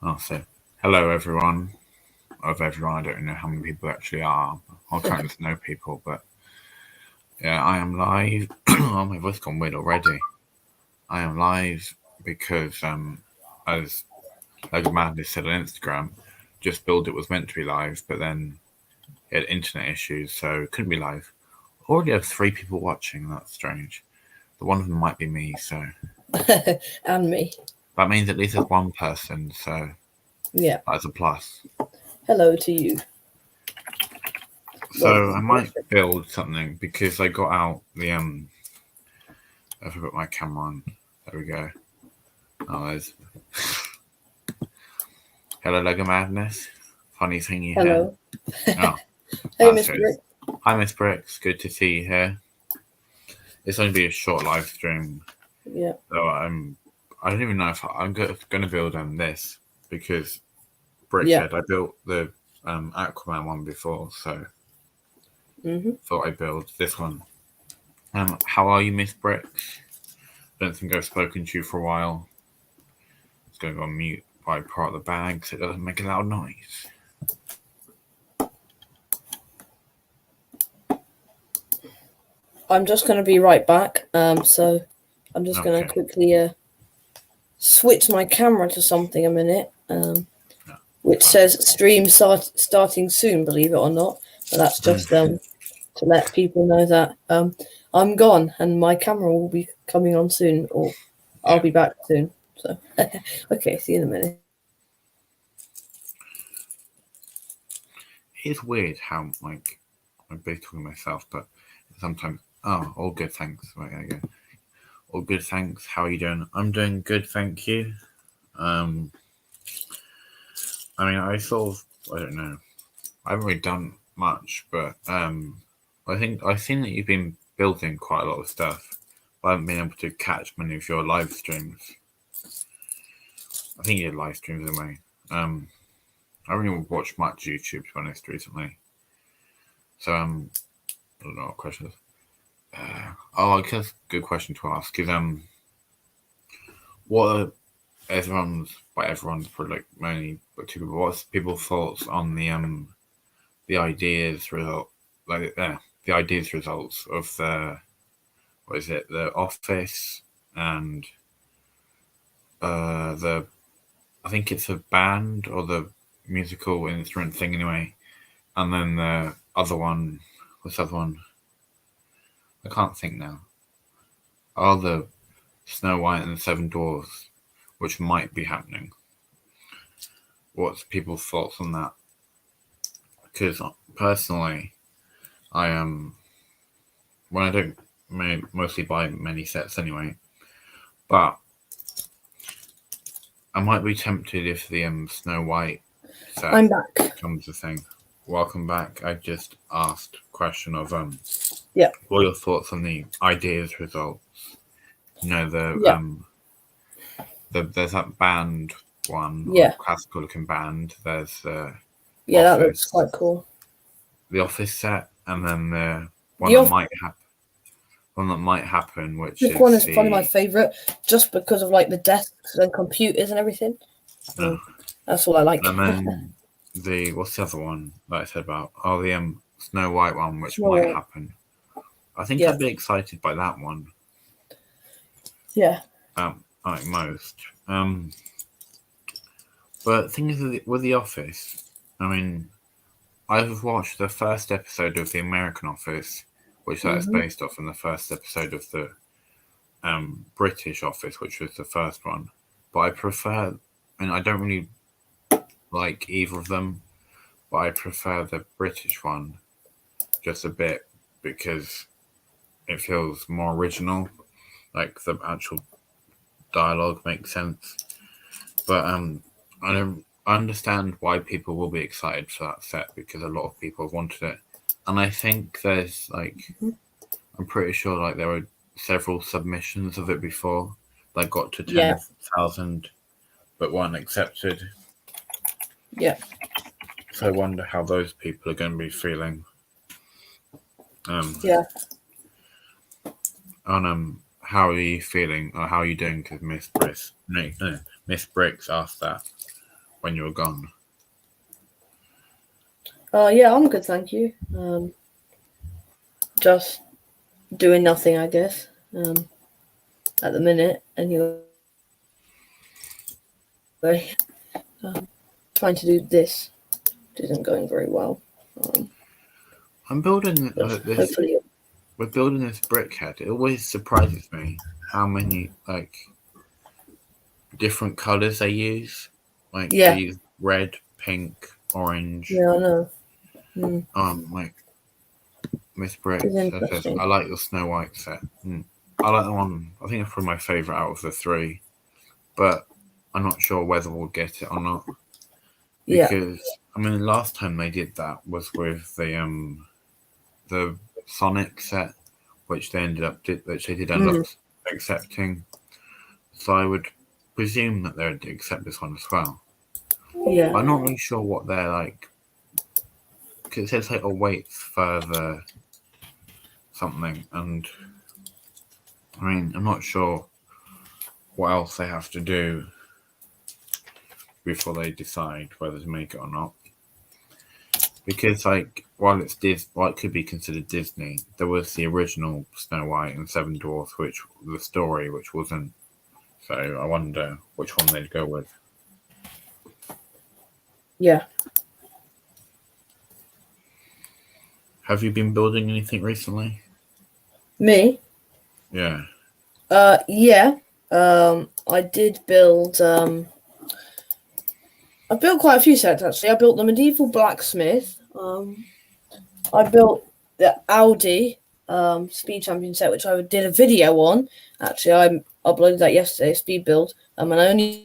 Oh, so hello everyone. Of everyone, I don't know how many people actually are. I'll count as no people, but yeah, I am live. Oh, my voice gone weird already. I am live because, as Lego Madness said on Instagram, just build it was meant to be live, but then it had internet issues, so it couldn't be live. Already have 3 people watching. That's strange. The one of them might be me, so And me. that means at least there's one person. So Yeah. that's a plus. Hello to you. So Well, I might build something because I got out the I forgot my camera on. There we go. Oh, there's hello Lego Madness. Funny seeing you here. hello. Oh, Hey, that's Miss good. Brick. Hi Miss Bricks, good to see you here. It's only be a short live stream, Yeah. so I don't even know if I'm going to build this because Brick Yeah. said I built the Aquaman one before, so Mhm. thought I'd build this one. How are you, Miss Bricks? Don't think I've spoken to you for a while. It's going to go on mute by part of the bag so it doesn't make a loud noise. I'm just gonna be right back. So I'm just gonna Okay. quickly switch my camera to something a minute. No, Which fine. says starting soon. Believe it or not, but that's just to let people know that I'm gone and my camera will be coming on soon, or I'll Yeah. be back soon. So okay, see you in a minute. It's weird how I'm basically talking to myself, but sometimes all good, thanks. Right, there you go. All good, thanks. How are you doing? I'm doing good, thank you. Um, I mean, I don't know. I haven't really done much, but I think I've seen that you've been building quite a lot of stuff. But I haven't been able to catch many of your live streams. I think you did live streams anyway. Um, I haven't really watched much YouTube to be honest recently. So I don't know what questions. I guess good question to ask is what are everyone's probably like mainly but two people. What's people's thoughts on the ideas result like the ideas results of the what is it the Office and the I think it's a band or the musical instrument thing anyway, and then the other one what's the other one I can't think now. Oh, the Snow White and the Seven Dwarfs, which might be happening. What's people's thoughts on that? Because personally, I when I don't mostly buy many sets anyway, but I might be tempted if the Snow White set I'm back. becomes a thing. Welcome back. I just asked a question of Yeah. what are your thoughts on the ideas results? You know Yeah. there's that band one or Yeah. classical looking band. There's Yeah. That looks Office, quite cool. the Office set, and then the one The that off might happen. One that might happen, which this is one is probably my the favorite, just because of like the desks and computers and everything. no, That's all I like. and then the what's the other one that I said about? Oh, the Snow White one, which Snow might White. happen. I think Yeah. I'd be excited by that one. Yeah. Like most. Um, but things with the Office. I mean, I've watched the first episode of the American Office, which that is Mhm. based off, and the first episode of the British Office, which was the first one. But I prefer, and I don't really like either of them, but I prefer the British one just a bit because it feels more original. Like the actual dialogue makes sense. But I don't I understand why people will be excited for that set because a lot of people have wanted it, and I think there's like Mhm. I'm pretty sure like there were several submissions of it before that got to Yeah. 10,000 but weren't accepted. Yeah. So I wonder how those people are going to be feeling. Um, Yeah. on how are you feeling or how are you doing? Because Miss Bricks asked that. when you were gone? Yeah, I'm good, thank you. Just doing nothing, I guess. At the minute, anyway. Trying to do this isn't going very well. I'm building this. Hopefully, We're building this brickhead. It always surprises me how many different colors they use. Like they yeah, use red, pink, orange. yeah, I know. Mm, Like Miss it's Brick says, interesting. I like your Snow White set. I like the one. I think it's probably my favorite out of the three, but I'm not sure whether we'll get it or not Yeah, because I mean, the last time they did that was with the Sonic set, which they did end up mm, accepting. So I would presume that they would accept this one as well. yeah, But I'm not really sure what they're like because it says like awaits further something, and I mean I'm not sure what else they have to do before they decide whether to make it or not. Because like while while it could be considered Disney, there was the original Snow White and Seven Dwarfs, which the story which wasn't. So I wonder which one they'd go with. yeah. Have you been building anything recently? Me? Yeah. Yeah. I did build. I built quite a few sets actually. I built the medieval blacksmith. I built the Audi speed champion set, which I did a video on. Actually, I uploaded that yesterday. Speed build. And I only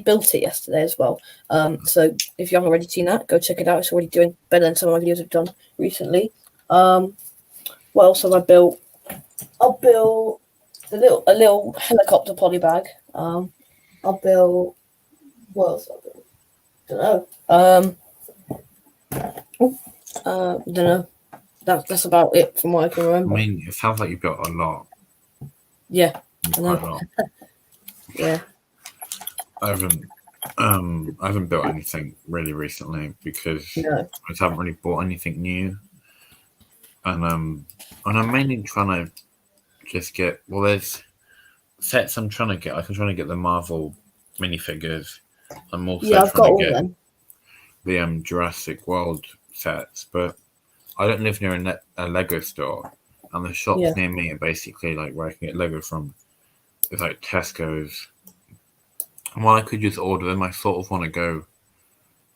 built it yesterday as well. So if you haven't already seen that, go check it out. It's already doing better than some of my videos I've done recently. What else have I built? I built a little helicopter polybag. I built what else? I built? Don't know. Don't know. That's about it from what I can I remember. mean, it sounds like you built a lot. Yeah, I Quite a know. lot. Yeah, I haven't built anything really recently because no. I just haven't really bought anything new. And I'm mainly trying to just get there's sets I'm trying to get. Like I'm trying to get the Marvel minifigures. I'm also Yeah, I've trying got to all get them. the Jurassic World sets, but I don't live near a Lego store, and the Yeah, shops near me are basically like where I can get Lego from. It's like Tesco's. And while I could just order them, I sort of want to go,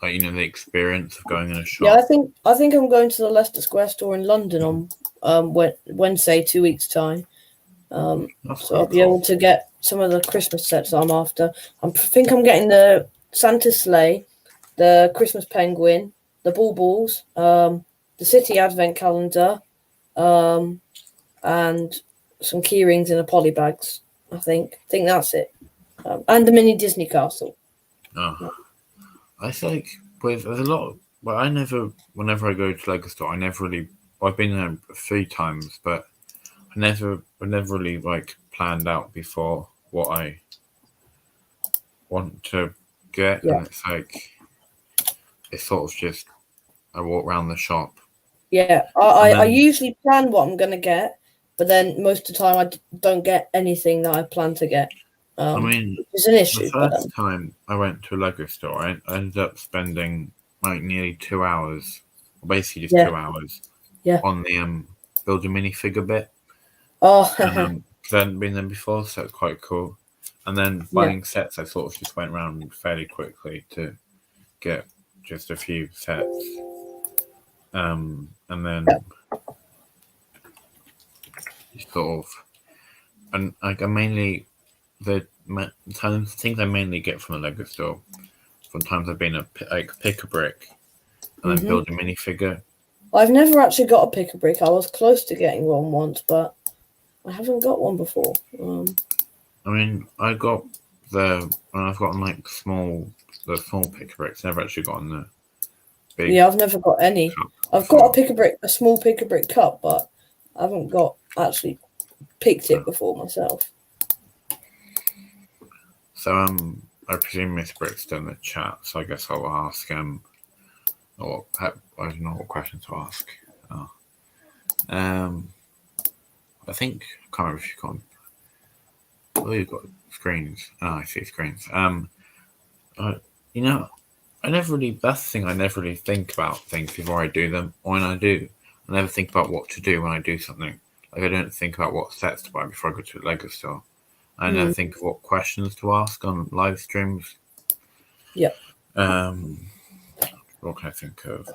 like the experience of going in a yeah. shop. I think I'm going to the Leicester Square store in London on Wednesday, 2 weeks time. That's So I'll quite be able cool. to get some of the Christmas sets I'm after. I think I'm getting the Santa sleigh, the Christmas penguin, the baubles, the city advent calendar, and some key rings in a poly bags. I think that's it, and the mini Disney castle. Oh, I feel like there's a lot. Well, whenever I go to Lego store, I never really. Well, I've been there a few times, but I never really like planned out before what I want to get, Yeah, and it's sort of just I walk around the shop, yeah. and I then usually plan what I'm gonna get, but then most of the time don't get anything that I plan to get. I mean, Which is an the issue, but first time I went to a Lego store, I ended up spending like nearly 2 hours, or basically just yeah, 2 hours, yeah. on the build a minifigure bit, Oh, and 'cause I hadn't been there before, so it's quite cool. And then yeah, buying sets, I sort of just went around fairly quickly to get just a few sets, and then sort of, and like I mainly the things I mainly get from the Lego store. Sometimes I've been pick a brick and then hmm. build a minifigure. I've never actually got a pick a brick. I was close to getting one once, but I haven't got one before. I mean, I've gotten like the small pick a bricks. Never actually gotten the big Yeah, I've never got any. cup I've got before. a small pick a brick cup, but I haven't got actually picked it before myself. So I presume Miss Brick's done the chat, so I guess I'll ask or I don't know what question to ask. Oh. I think I can't remember if you've got. Oh, you've got screens. Oh, I see screens. You know, I never really. That's the thing. I never really think about things before I do them. Or when I do, I never think about what to do when I do something. Like I don't think about what sets to buy before I go to a Lego store. I never think of what questions to ask on live streams. Yeah. What can I think of?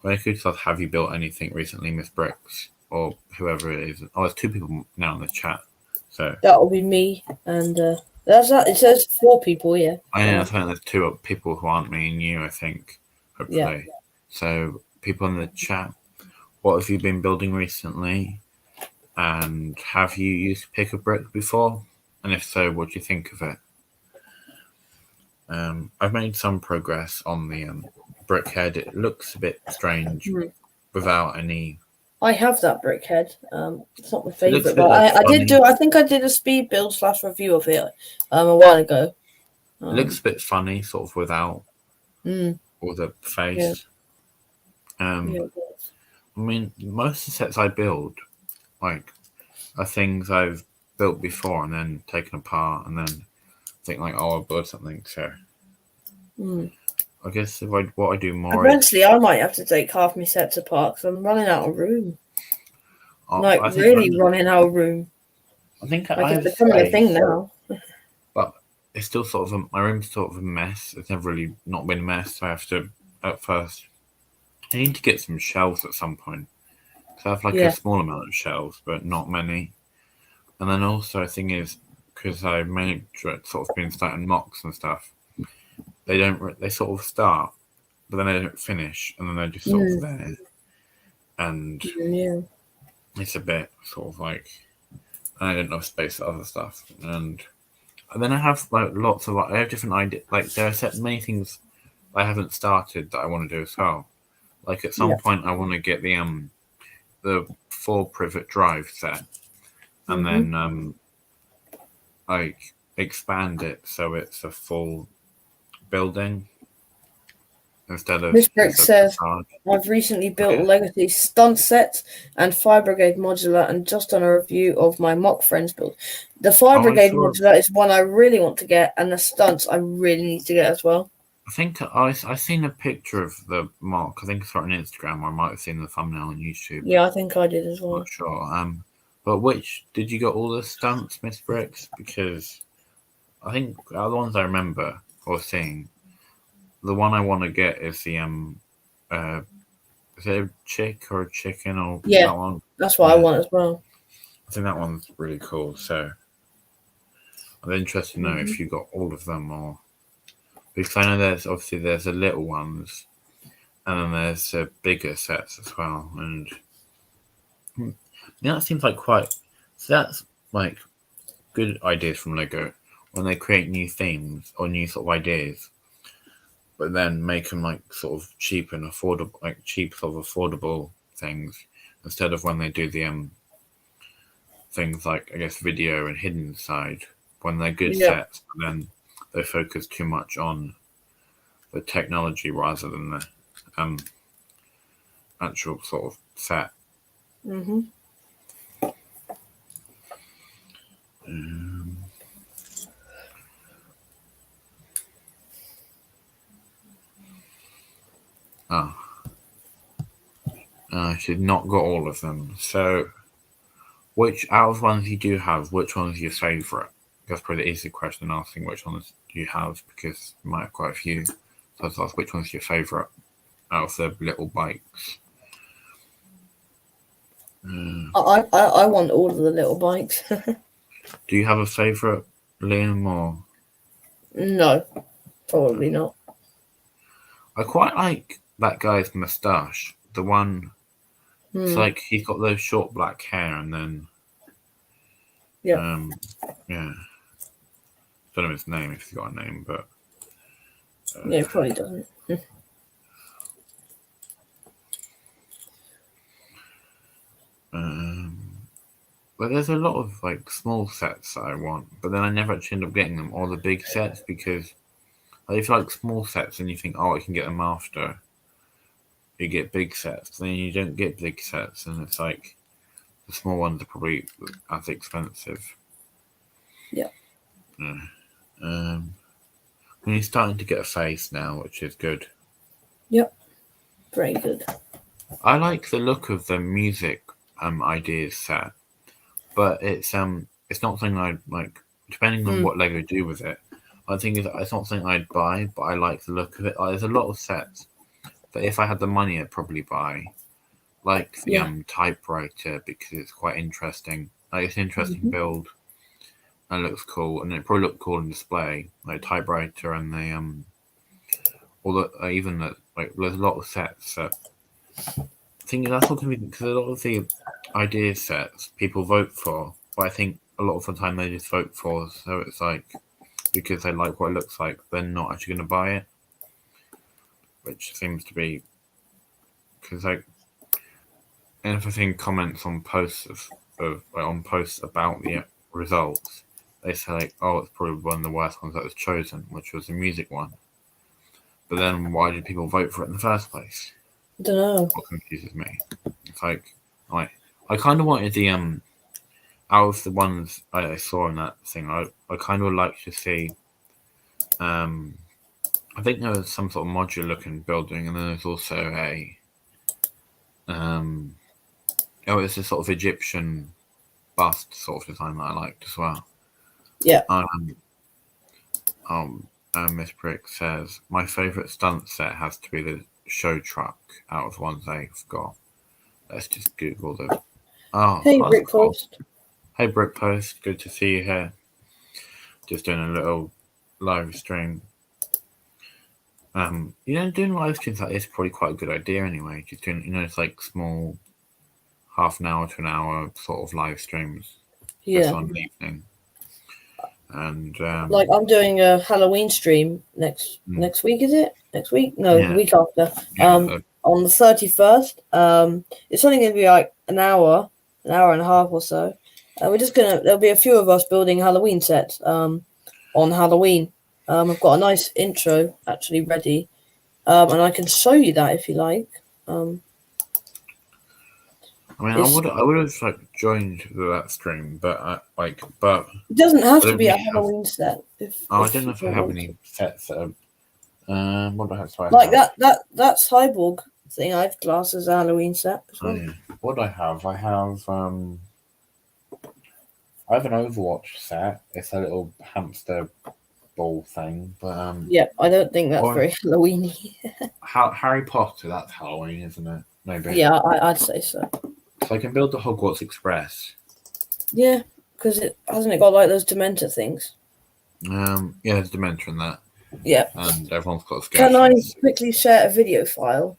When I could start, have you built anything recently, Miss Bricks, or whoever it is? Oh, there's 2 people now in the chat. So that'll be me, and that's that. It says 4 people, yeah. I think there's 2 people who aren't me and you. I think, hopefully. Yeah. So people in the chat, what have you been building recently? And have you used Pick a Brick before? And if so, what do you think of it? I've made some progress on the brick head. It looks a bit strange without any. I have that brick head. It's not my It looks a favorite, bit but like I did funny. I think I did a speed build / review of it a while ago. It looks a bit funny, sort of without all the face. Yeah, I mean, most of the sets I build, like, are things I've built before and then taken apart and then think like, oh, I'll build something. So I guess what I do more. Eventually, I might have to take half my sets apart because I'm running out of room. I Running out of room. I think Like I have it's becoming a thing now. But it's still sort of my room's sort of a mess. It's never really not been a mess. So I have to at first. I need to get some shelves at some point. So I have like a small amount of shelves, but not many. And then also, the thing is, because I managed sort of been starting mocks and stuff, they sort of start, but then they don't finish, and then they're just sort of there. And it's a bit sort of like I don't have space for other stuff. And then I have like lots of I have different ideas. Like there are many things I haven't started that I want to do as well. Like at some point, I want to get the 4 privet drive set, and then like expand it so it's a full building instead of Miss Brick says, facade. I've recently built a Legacy stunt set and Fire Brigade modular and just done a review of my Mock Friends build. The Fire Brigade modular is one I really want to get, and the stunts I really need to get as well. I think I seen a picture of the mock. I think it's on Instagram, or I might have seen the thumbnail on YouTube. Yeah, I think I did as well. Not sure. But which did you get all the stunts, Miss Bricks? Because I think the ones I remember or seeing, the one I want to get is the is it a chick or a chicken or that one? That's what I want as well. I think that one's really cool. So I'm interested to know if you got all of them or because I know there's the little ones and then there's the bigger sets as well. And that seems like that's like good ideas from Lego when they create new themes or new sort of ideas, but then make them like sort of cheap and affordable, like cheap sort of affordable things instead of when they do the things like I guess video and hidden side when they're good sets, but then they focus too much on the technology rather than the actual sort of set. She's not got all of them. So, which out of ones you do have, which one's your favourite? That's probably the easy question asking which ones do you have because you might have quite a few. So let's ask which one's your favourite out of the little bikes. I want all of the little bikes. Do you have a favourite, Liam, or? No, probably not. I quite like that guy's moustache. The one, it's like he's got those short black hair and then, don't know his name if he's got a name, but. Yeah, it probably doesn't. But there's a lot of like small sets that I want, but then I never actually end up getting them, or the big sets, because like, if you like small sets and you think, oh, I can get them after you get big sets, then you don't get big sets, and it's like the small ones are probably as expensive. Yeah. Yeah. And he's starting to get a face now, which is good. Yep. Very good. I like the look of the music ideas set, but it's not something I'd like. Depending on what Lego do with it, I think it's not something I'd buy, but I like the look of it. Like, there's a lot of sets that if I had the money, I'd probably buy. Like the Yeah. typewriter, because it's quite interesting. Like, it's an interesting Mhm. build and it looks cool, and it probably look cool on display. Like typewriter and the or the even the like. There's a lot of sets that. I think that's what can be because a lot of the idea sets people vote for, but I think a lot of the time they just vote for, so it's like because they like what it looks like, they're not actually going to buy it, which seems to be because like everything comments on posts of on posts about the results, they say like, oh, it's probably one of the worst ones that was chosen, which was the music one. But then why did people vote for it in the first place? I don't know. What confuses me. It's like I kind of wanted the out of the ones I saw in that thing, I kind of would like to see. I think there was some sort of modular looking building, and then there's also a. It's a sort of Egyptian bust sort of design that I liked as well. Yeah. Miss Brick says my favourite stunt set has to be the show truck out of ones they've got. Let's just Google the. Oh, Hey, that's Brick cool. Post. Hey, Brick Post, good to see you here. Just doing a little live stream. Doing live streams like this is probably quite a good idea anyway. Just doing, it's like small, half an hour to an hour sort of live streams, just Yeah. on the evening. And Like I'm doing a Halloween stream next week, is it? Next week? No, the yeah, week after. yeah, On the 31st. It's only gonna be like an hour and a half or so. There'll be a few of us building Halloween sets on Halloween. I've got a nice intro actually ready. And I can show you that if you like. I mean, It's I would have like joined that stream, but but It doesn't I have to don't be a really have. Halloween set Oh, I if don't know you if I don't have want to. any sets that are. What do I have? So I Like have. that cyborg thing I've classed as a Halloween set as Oh well. yeah. What do I have? I have an Overwatch set. It's a little hamster ball thing, but Yeah, I don't think that's or very Halloweeny. Harry Potter. That's Halloween, isn't it? Maybe. Yeah, I'd say so. So I can build the Hogwarts Express. Yeah, because it hasn't it got like those Dementor things. Yeah, there's Dementor in that, Yeah. and everyone's got a Can I scarcity. quickly share a video file?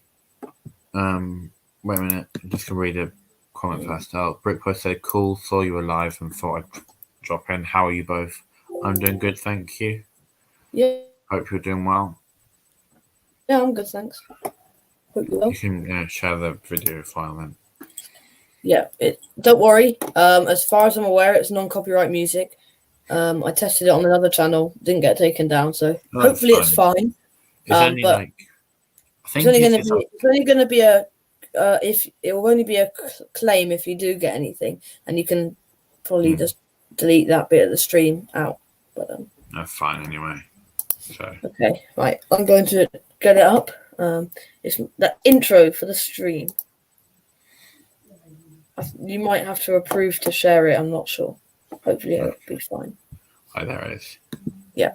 Wait a minute. I'm just gonna read a comment first. Brickpost said, "Cool, saw you alive and thought I'd drop in. How are you both? I'm doing good, thank you. Yeah, Hope you're doing well. yeah, I'm good, thanks. Hope you You will. can share the video file then." Yeah, don't worry. As far as I'm aware, it's non-copyright music. I tested it on another channel, didn't get taken down, so No, that's hopefully it's fine. fine. It's only But like I think it's only going to be a if it will only be a claim if you do get anything, and you can probably just delete that bit of the stream out. But that's fine anyway. So okay, right, I'm going to get it up. It's the intro for the stream. You might have to approve to share it. I'm not sure. Hopefully it'll be fine. oh, there it is. Yeah.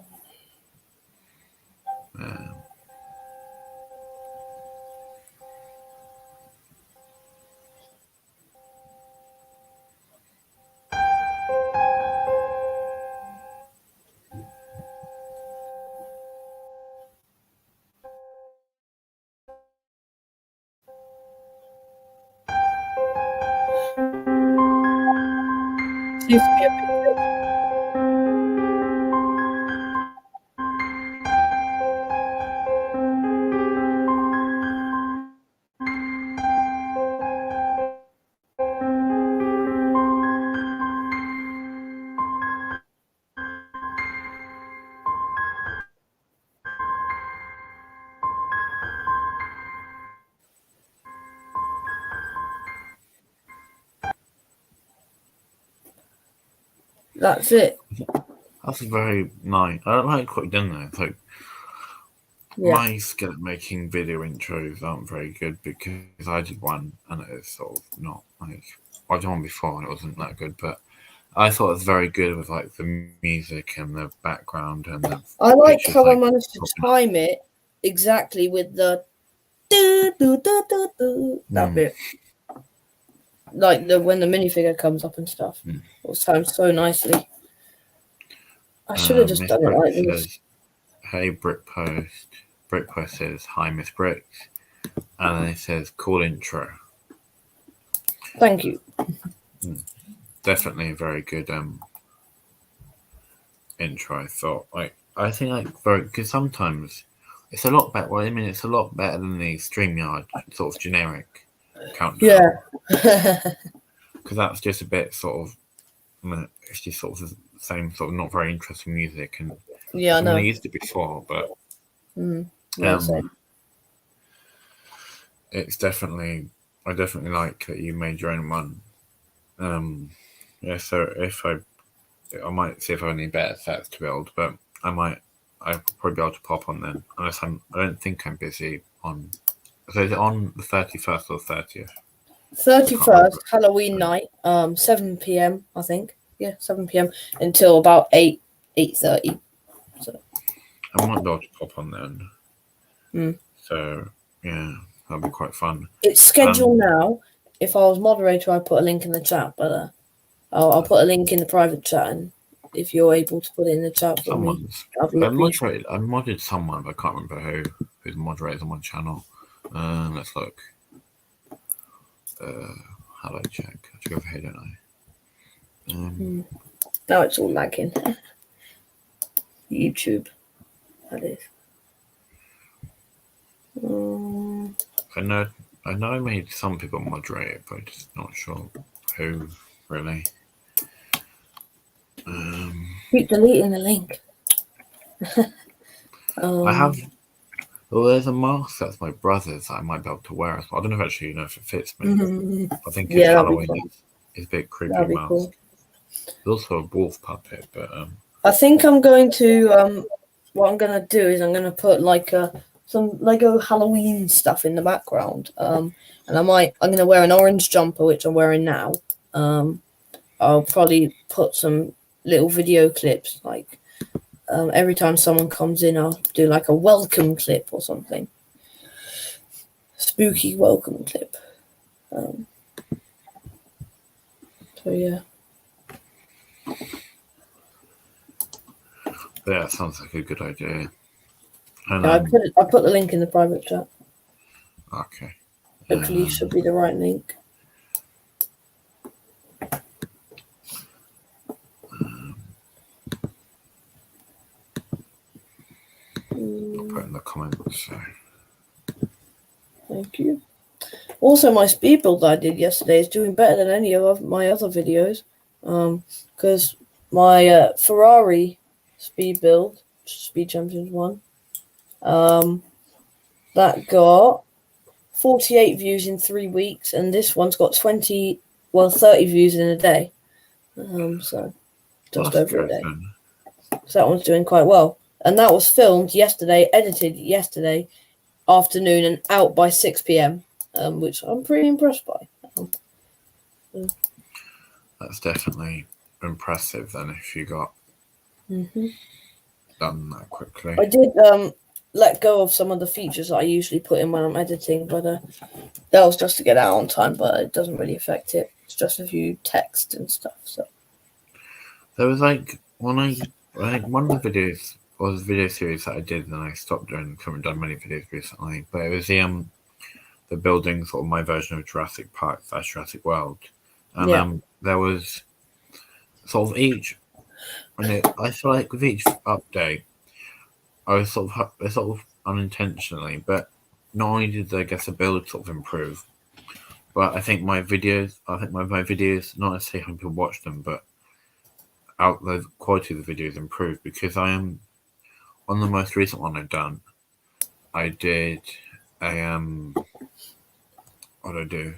Seems to be a bit. That's it. That's very nice. I like what you've done there. It's like Yeah. my skill at making video intros aren't very good because I did one and it is sort of not like I did one before and it wasn't that good, but I thought it was very good with like the music and the background and the I like pictures. how I Like managed to time it exactly with the do, do, do, do, do, that bit. Like when the minifigure comes up and stuff. It was timed so nicely. I should have just Miss done it Brick like this. says, "Hey Brick Post." Brick Post says, "Hi Miss Bricks," and then it says, "Cool intro." Thank you. Definitely a very good intro. I thought I think very because sometimes it's a lot better. Well, I mean, it's a lot better than the StreamYard sort of generic countdown. Yeah. Because that's just a bit sort of. It's just sort of the same sort of not very interesting music, and Yeah, I I mean, I know. used it before, but Yeah, same. it's definitely I definitely like that you made your own one. Yeah, so if I might see if I have any better sets to build, but I'll probably be able to pop on then, unless I don't think I'm busy on. So is it on the 31st or 30th? I can't remember. 31st, Halloween night, 7 p.m. I think. Yeah, 7 p.m. until about 8:30. So I might be able to pop on then. So yeah, that'll be quite fun. it's scheduled now. If I was moderator, I'd put a link in the chat, but I'll put a link in the private chat, and if you're able to put it in the chat for me, I'll be appreciated. I modded someone, but I can't remember who's moderated on my channel. Let's look. How do I check? I have to go over here, don't I? Now it's all lagging. YouTube, that is. I know I made some people moderate it, but I'm just not sure who really. Keep deleting the link. I have. Well, there's a mask that's my brother's that I might be able to wear as well. I don't know if actually if it fits me. I think it's Halloween. It's a bit creepy mask. Cool. There's also a wolf puppet, but I think I'm going to what I'm gonna do is I'm gonna put like some Lego Halloween stuff in the background. And I'm gonna wear an orange jumper, which I'm wearing now. I'll probably put some little video clips like every time someone comes in, I'll do like a welcome clip or something. Spooky welcome clip. So yeah. Yeah, sounds like a good idea. And, I put the link in the private chat. Okay. Hopefully, it should be the right link. I'll put it in the comments. So. Thank you. Also, my speed build I did yesterday is doing better than any of my other videos. Because my Ferrari speed build, Speed Champions 1, that got 48 views in 3 weeks, and this one's got 30 views in a day. So just over a day. So that one's doing quite well. And that was filmed yesterday, edited yesterday afternoon, and out by 6 p.m., which I'm pretty impressed by. That's definitely impressive then if you got done that quickly. I did let go of some of the features that I usually put in when I'm editing, but that was just to get out on time, but it doesn't really affect it. It's just a few text and stuff. So there was like one of the videos was a video series that I did, and then I stopped doing. Haven't done many videos recently, but it was the building sort of my version of Jurassic Park / Jurassic World, and there was sort of each, and I feel like with each update, I was sort of unintentionally, but not only did I guess the build sort of improve, but I think my videos, not necessarily how people watch them, but the quality of the videos improved because I am on the most recent one I've done. I did a what did I do?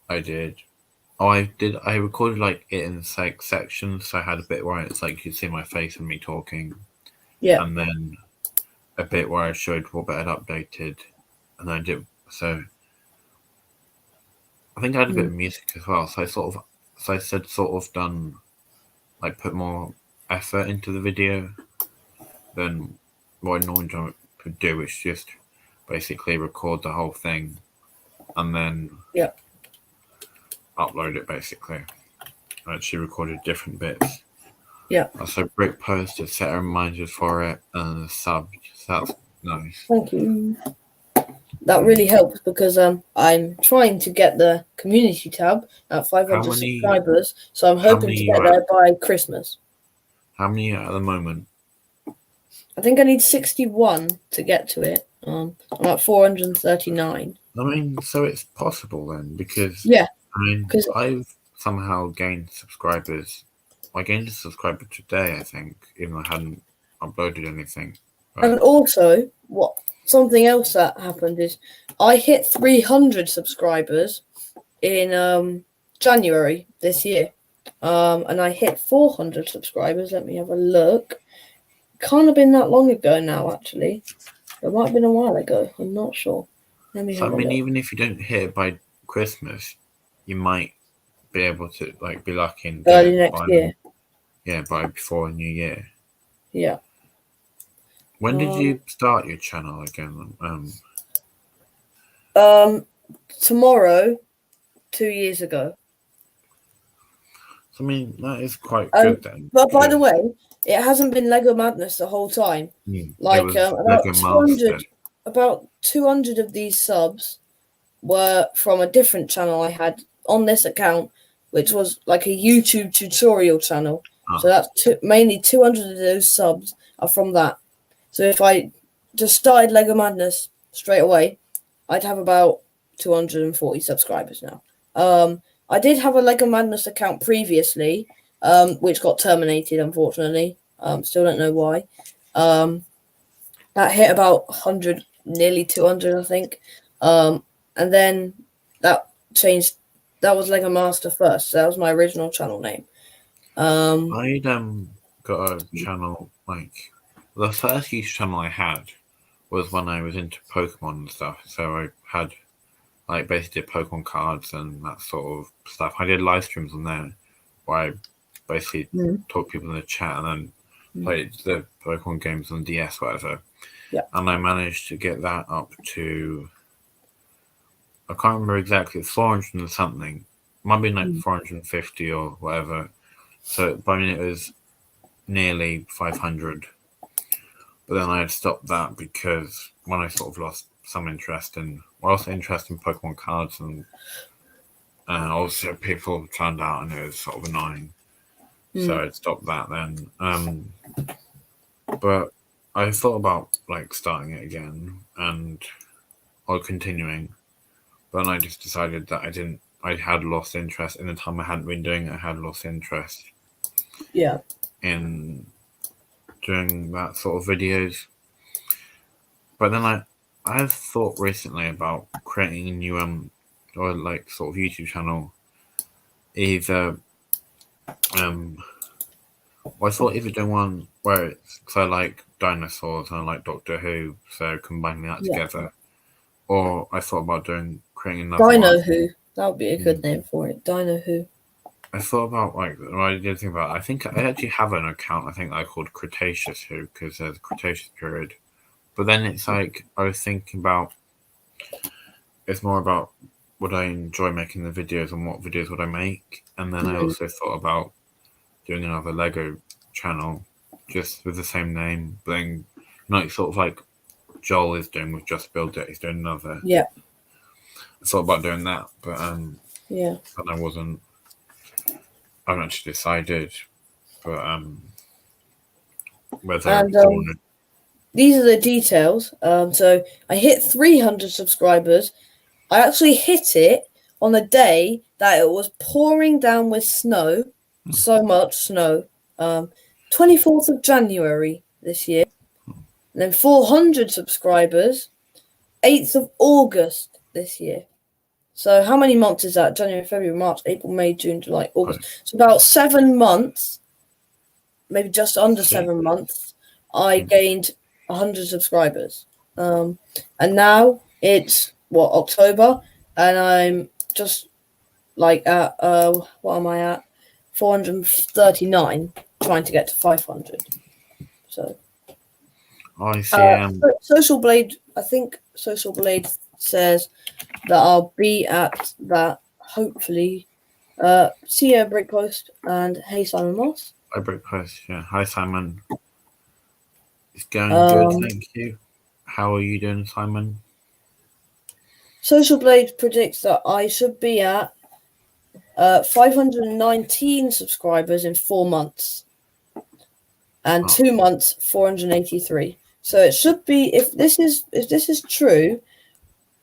I did Oh, I did. I recorded like it in like sections. So I had a bit where it's like you see my face and me talking, Yeah. and then a bit where I showed what bit I'd updated, and then I did. So I think I had a bit of music as well. So I said sort of done like put more effort into the video than what I normally would do, which just basically record the whole thing and then Yeah. upload it. Basically, I actually recorded different bits. Yeah. So Brick posted set reminders for it and a sub. So that's nice. Thank you. That really helps because I'm trying to get the community tab at 500 subscribers, so I'm hoping to get there by Christmas. How many at the moment? I think I need 61 to get to it. I'm at 439. I mean, so it's possible then, because Yeah, I mean, because I've somehow gained subscribers. I gained a subscriber today, I think, even though I hadn't uploaded anything. and also what something else that happened is I hit 300 subscribers in January this year, and I hit 400 subscribers. Let me have a look. Can't have been that long ago now, actually. It might have been a while ago. I'm not sure. Let me So have I a mean, look. even if you don't hit it by Christmas, you might be able to like be lucky and get Early it next by year. by before New Year. Yeah. When did you start your channel again? Tomorrow, 2 years ago. I mean, that is quite good then. But by the way, it hasn't been Lego Madness the whole time. It Like was about Lego 200, Master. about 200 of these subs were from a different channel I had on this account, which was like a YouTube tutorial channel. So that's mainly 200 of those subs are from that. So if I just started Lego Madness straight away, I'd have about 240 subscribers now. I did have a Lego Madness account previously, which got terminated, unfortunately. Still don't know why. That hit about 100, nearly 200, I think. And then that changed. That was Lego Master first. So that was my original channel name. I'd got a channel like the first YouTube channel I had was when I was into Pokemon and stuff. So I had like basically Pokemon cards and that sort of stuff. I did live streams on there where I basically talked to people in the chat and then played the Pokemon games on DS, whatever. Yeah. And I managed to get that up to, I can't remember exactly, it's 400 and something. Might be like 450 or whatever. So, but I mean, it was nearly 500. But then I had stopped that because when I sort of lost some interest in, interest in Pokemon cards and also people turned out and it was sort of annoying. So I'd stopped that then. But I thought about like starting it again or continuing. But then I just decided that I had lost interest in the time I hadn't been doing it. I had lost interest. Yeah. In doing that sort of videos. But then I've thought recently about creating a new or like sort of YouTube channel. Either I thought either doing one where it's because I like dinosaurs and I like Doctor Who, so combining that together. Or I thought about creating another Dino one. Who. That would be a good name for it. Dino Who. I thought about I did think about. I think I actually have an account. I think I called Cretaceous Who because there's a Cretaceous period. But then it's like I was thinking about. It's more about would I enjoy making the videos and what videos would I make, and then I also thought about doing another Lego channel just with the same name, but then like sort of like Joel is doing with Just Build It. He's doing another. Yeah. I thought about doing that, but but I wasn't. I haven't actually decided, but whether I want to. These are the details. So I hit 300 subscribers. I actually hit it on a day that it was pouring down with snow, so much snow. 24th of January this year. And then 400 subscribers, 8th of August this year. So how many months is that? January, February, March, April, May, June, July, August. It's about 7 months, maybe just under 7 months. I gained 100 subscribers. And now it's October, and I'm just like at what am I at? 439, trying to get to 500. So I see. Social Blade, I think Social Blade says that I'll be at that hopefully. See you, Brickpost, and hey, Simon Moss. Hi, Brickpost. Yeah. Hi, Simon. It's going good, thank you. How are you doing, Simon? Social Blade predicts that I should be at 519 subscribers in 4 months, and 2 months 483. So it should be, if this is true,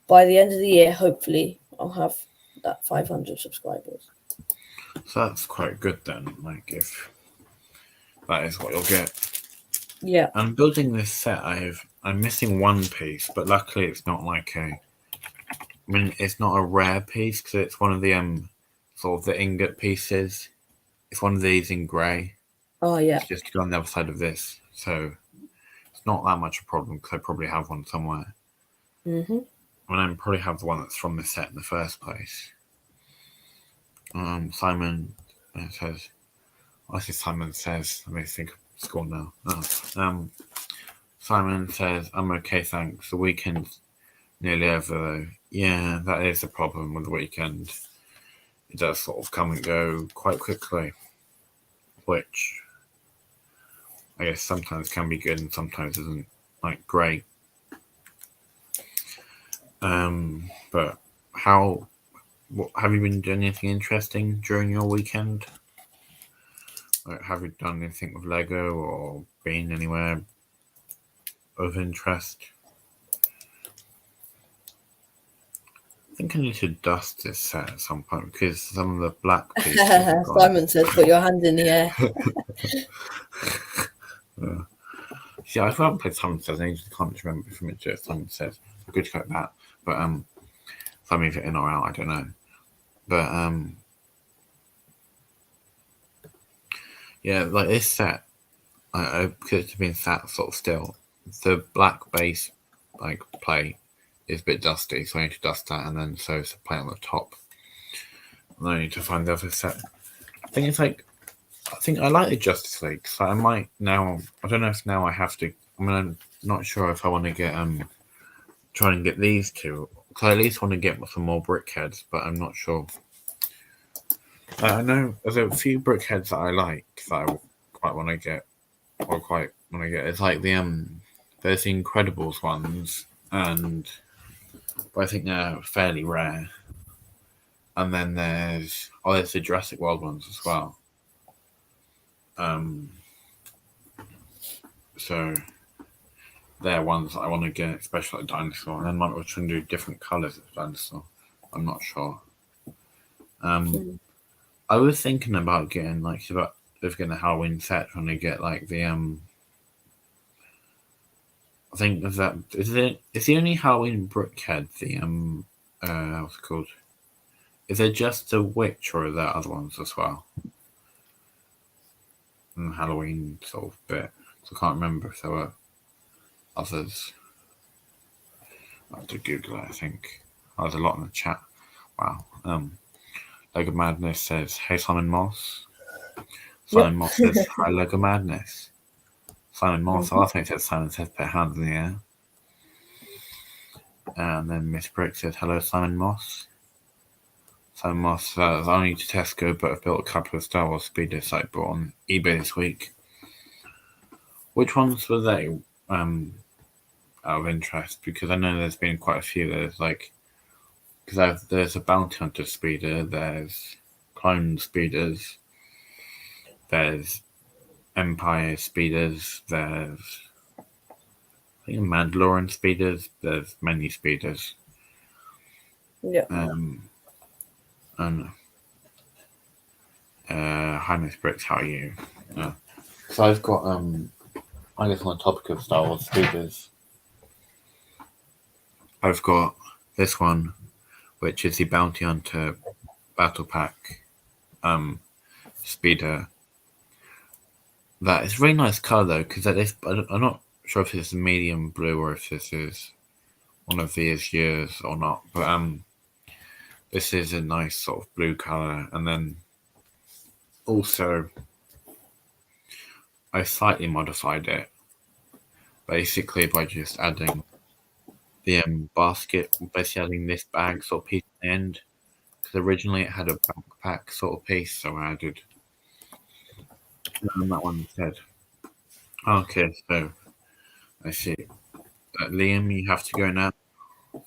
by the end of the year, hopefully I'll have that 500 subscribers. So that's quite good then. Like if that is what you'll get. Yeah. I'm building this set. I'm missing one piece, but luckily it's not like it's not a rare piece because it's one of the sort of the ingot pieces. It's one of these in grey. Oh yeah. It's just on the other side of this, so it's not that much a problem because I probably have one somewhere. Mm-hmm. I probably have the one that's from the set in the first place. Simon says, I see Simon says, let me think of school now. Simon says, I'm okay, thanks. The weekend's nearly over though. Yeah, that is the problem with the weekend. It does sort of come and go quite quickly, which I guess sometimes can be good and sometimes isn't like great. But have you been doing anything interesting during your weekend? Like, have you done anything with Lego or been anywhere of interest? I think I need to dust this set at some point because some of the black pieces. Simon says, "Put your hand in the air." See, I haven't played Simon Says. I can't remember from it. Simon Says, good like that. But if I move it in or out, I don't know. But yeah, like this set, because it's been sat sort of still. The black base like plate is a bit dusty, so I need to dust that, and then so it's a plate on the top. And I need to find the other set. I think I like the Justice League, so I might now. I don't know if now I have to. I mean, I'm not sure if I want to get try and get these two. Because I at least want to get some more brickheads, but I'm not sure. I know there's a few brickheads that I like that I quite want to get, or quite want to get. It's like there's the Incredibles ones, but I think they're fairly rare. And then there's the Jurassic World ones as well. So they're ones that I want to get, especially like dinosaur. And then might be trying to do different colours of dinosaur. I'm not sure. I was thinking about getting getting a Halloween set, trying to get like the I think is the only Halloween brickhead the what's it called? Is it just the witch or are there other ones as well? And Halloween sort of bit. So I can't remember if there were others. I have to Google it, I think. Oh, there's a lot in the chat. Wow. Lego Madness says, hey Simon Moss. Simon Moss says, hi Lego Madness. Simon Moss, I think it says Simon says put hands in the air. And then Miss Brick says, hello Simon Moss. Simon Moss says, I need to Tesco, but I've built a couple of Star Wars speeders I bought on eBay this week. Which ones were they out of interest? Because I know there's been quite a few. There's there's a Bounty Hunter speeder, there's Clone speeders, there's Empire speeders, there's I think Mandalorian speeders, there's many speeders. Yeah. And hi Miss Bricks, how are you? So I've got I guess on the topic of Star Wars speeders, I've got this one which is the Bounty Hunter Battle Pack speeder. That is a really nice color though, because I'm not sure if it's medium blue or if this is one of these years or not, but this is a nice sort of blue color. And then also I slightly modified it, basically by just adding the basket, basically adding this bag sort of piece at the end, because originally it had a backpack sort of piece, so I added that one instead. Okay, so I see. Liam, you have to go now.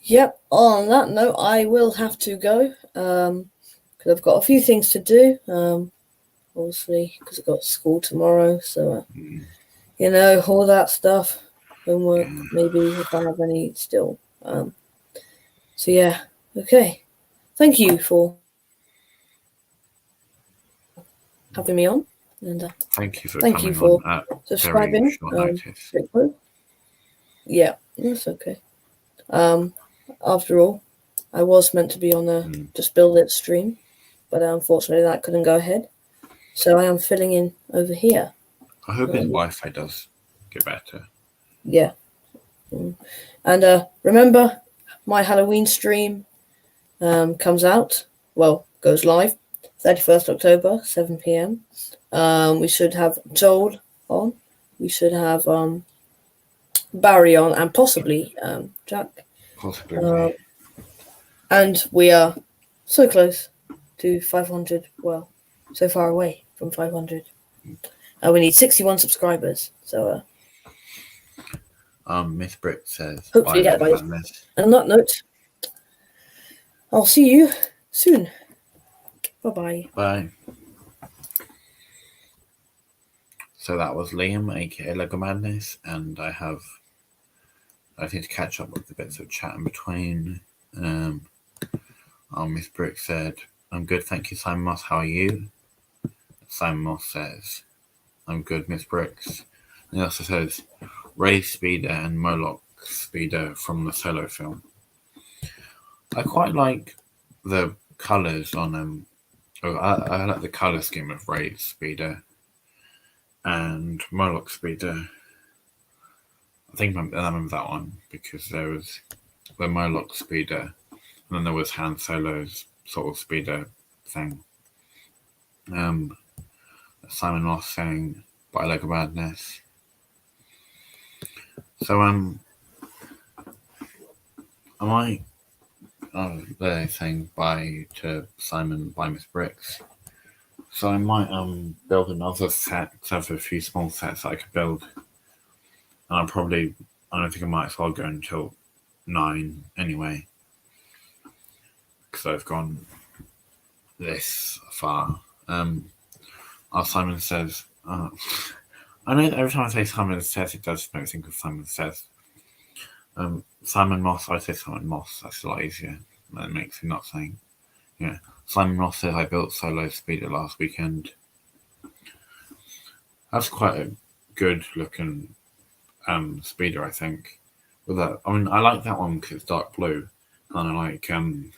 Yep. On that note, I will have to go because I've got a few things to do. Obviously, because I've got school tomorrow, so all that stuff, homework, maybe if I have any still. So yeah, okay. Thank you for having me on, and thank you for thank you coming for on at very subscribing. short notice. Yeah, that's okay. After all, I was meant to be on a Just Build It stream, but unfortunately that couldn't go ahead. So I am filling in over here. I hope his Wi-Fi does get better. Yeah. And remember, my Halloween stream comes out, goes live 31st October, 7 p.m. We should have Joel on. We should have Barry on, and possibly Jack. Possibly. And we are so close to 500. Well, so far away from 500. We need 61 subscribers. So Miss Brick says, hopefully bye, get by. Madness. And on that note, I'll see you soon. Bye-bye. Bye. So that was Liam, aka Lego Madness, and I need to catch up with the bits of chat in between. Miss Brick said, I'm good, thank you, Simon Moss. How are you? Simon Moss says, I'm good, Miss Bricks. And he also says, Ray Speeder and Moloch Speeder from the Solo film. I quite like the colours on I like the colour scheme of Ray Speeder and Moloch Speeder. I remember that one because there was the Moloch Speeder and then there was Han Solo's sort of speeder thing. Simon Moss saying, bye Lego Madness. So they're saying bye to Simon, bye Miss Bricks. So I might build another set, because I have a few small sets that I could build. And I don't think I might as well go until 9 anyway. Because I've gone this far. Simon Says, I know that every time I say Simon Says, it does make me think of Simon Says. Simon Moss, I say Simon Moss, that's a lot easier. That makes me not saying. Yeah. Simon Moss says I built Solo Speeder last weekend. That's quite a good looking speeder, I think. With that, I mean, I like that one because it's dark blue, and I like the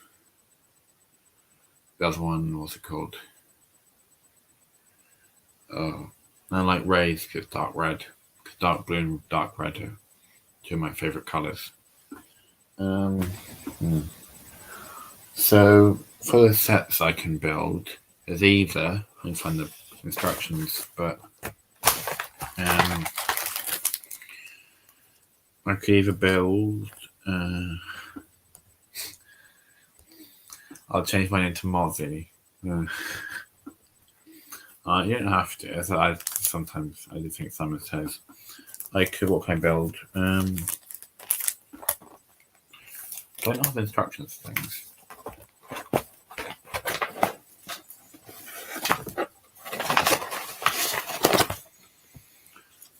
other one. What's it called? I like Ray's because it's dark red. Because dark blue and dark red are two of my favorite colors. So for the sets I can build, there's either I can find the instructions, but I could either build. I'll change my name to Mozzie. You don't have to. As sometimes I do think Simon Says. What can I build? I don't have instructions for things.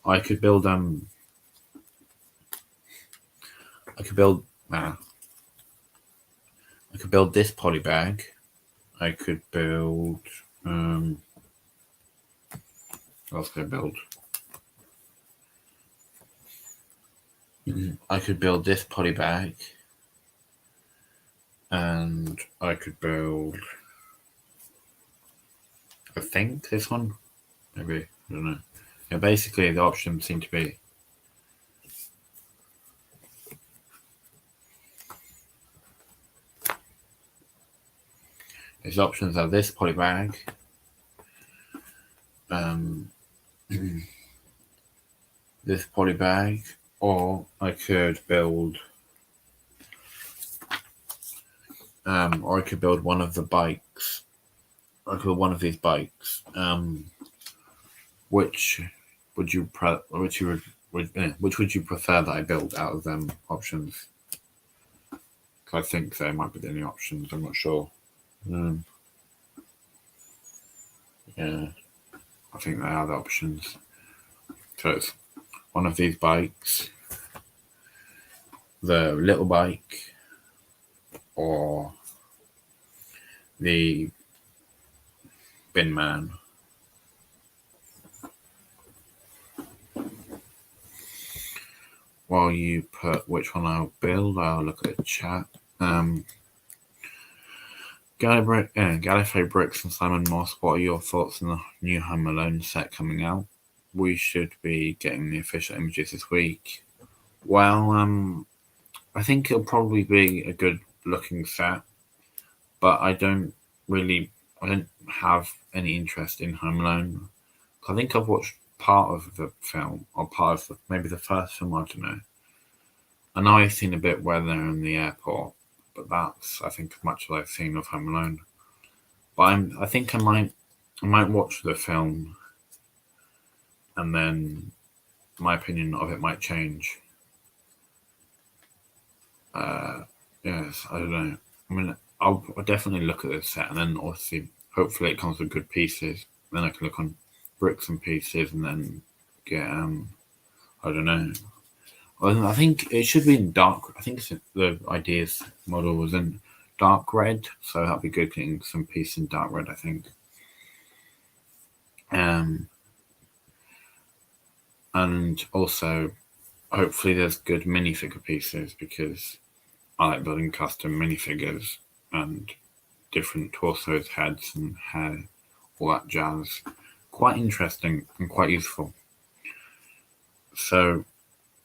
I could build this poly bag. I could build what else could I build? I could build this poly bag. And I could build, I think, this one. Maybe, I don't know. Yeah, basically the options seem to be his options are this polybag, this polybag, or I could build one of the bikes. I could build one of these bikes. Which would you which would you prefer that I build out of them options? Because I think there might be the only options. I'm not sure. Yeah, I think they are the options. So it's one of these bikes, the little bike, or the bin man. While you put which one I'll build, I'll look at the chat. Gallifrey Bricks and Simon Moss, what are your thoughts on the new Home Alone set coming out? We should be getting the official images this week. Well, I think it'll probably be a good looking set, but I don't have any interest in Home Alone. I think I've watched part of the film, or part of maybe the first film, I don't know. I know I've seen a bit where they're in the airport, but that's, I think, as much as I've seen of Home Alone. But I think I might watch the film, and then my opinion of it might change. Yes, I don't know. I mean, I'll definitely look at this set, and then obviously, hopefully, it comes with good pieces. Then I can look on bricks and pieces, and then get I don't know. I think it should be in dark. I think the ideas model was in dark red, so that'd be good getting some piece in dark red, I think. And also, hopefully, there's good minifigure pieces, because I like building custom minifigures and different torsos, heads, and hair, all that jazz. Quite interesting and quite useful. So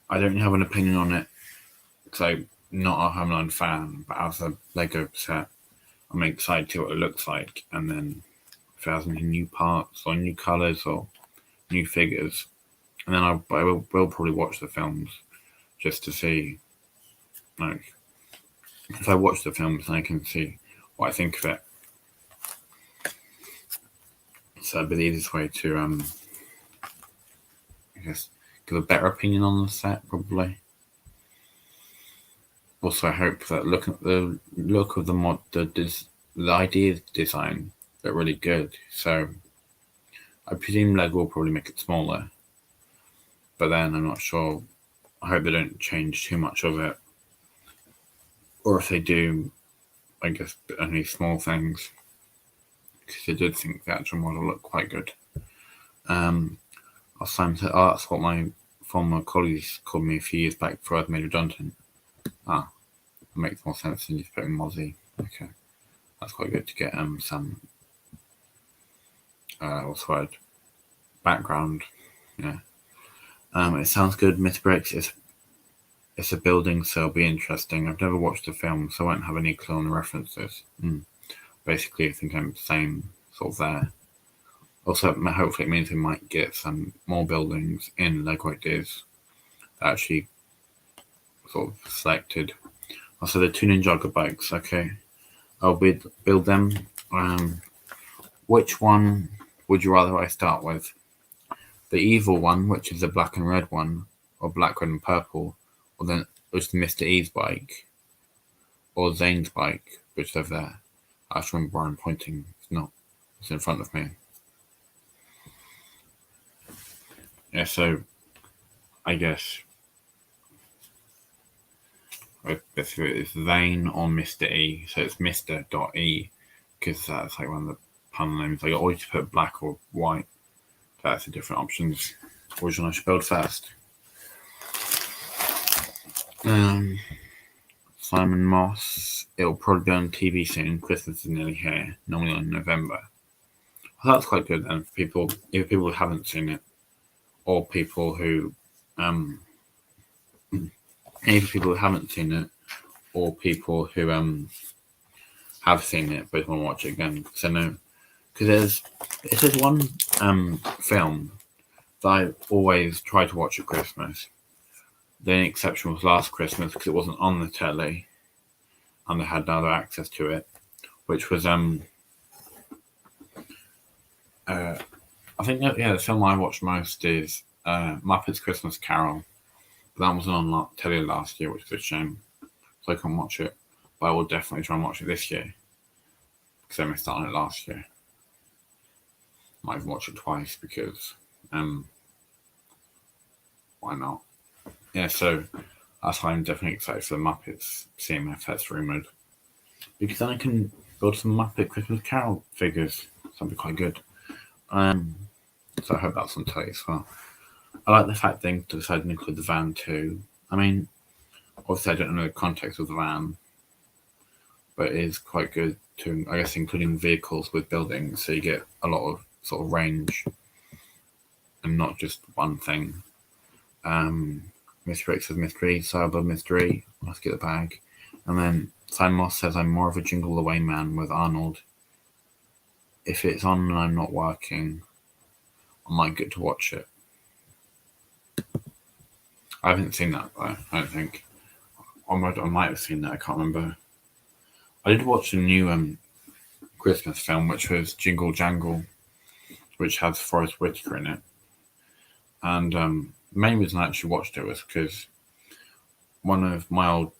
I don't have an opinion on it, because I'm not a Home Alone fan, but as a Lego set, I'm excited to see what it looks like, and then if it has any new parts or new colours or new figures, and then I will probably watch the films just to see, like, if I watch the films, then I can see what I think of it. So it'd be the easiest way to, I guess, give a better opinion on the set, probably. Also, I hope that looking at the look of the idea design, they're really good. So I presume Lego will probably make it smaller, but then I'm not sure. I hope they don't change too much of it, or if they do, I guess only small things, because I did think the actual model looked quite good. That's what my former colleagues called me a few years back before I was made redundant. It makes more sense than just putting Mozzie. Okay, that's quite good to get some what's the word, background. Yeah. It sounds good. Myth Bricks it's a building, so it'll be interesting. I've never watched the film, so I won't have any clue on the references. Basically, I think I'm the same sort of there. Also, hopefully it means we might get some more buildings in Lego Ideas that actually sort of selected. Also, the two Ninjago bikes, okay. I'll build them. Which one would you rather I start with? The evil one, which is the black and red one, or black, red, and purple, or then it's Mr. E's bike, or Zane's bike, which is over there. I just remember where I'm pointing. It's not. It's in front of me. Yeah, so I guess it's Zane or Mr. E. So it's Mr.E, because that's like one of the panel names. Like, I always put black or white. That's the different options. Which one I should build first? Simon Moss. It'll probably be on TV soon. Christmas is nearly here, normally in November. Well, that's quite good then for people, either people who haven't seen it, or people who, either people who haven't seen it, or people who have seen it but want to watch it again. Because I know, because there's one film that I always try to watch at Christmas. The only exception was last Christmas because it wasn't on the telly, and I had no other access to it, which was I think the film I watched most is Muppets Christmas Carol. But that wasn't on telly last year, which is a shame, so I couldn't watch it. But I will definitely try and watch it this year because I missed out on it last year. Might even watch it twice because why not? Yeah, so that's why I'm definitely excited for the Muppets CMFS rumoured, because then I can build some Muppet Christmas Carol figures. That'd be quite good. So I hope that's on telly as well. I like the fact they decided to include the van too. I mean, obviously I don't know the context of the van, but it is quite good to, I guess, including vehicles with buildings, so you get a lot of sort of range and not just one thing. Mr. X says mystery, Cyber mystery, let's get the bag. And then Simon Moss says, I'm more of a Jingle the Way man with Arnold. If it's on and I'm not working, I might get to watch it. I haven't seen that though, I don't think. I might have seen that, I can't remember. I did watch a new Christmas film, which was Jingle Jangle, which has Forrest Whitaker in it. And the main reason I actually watched it was because one of the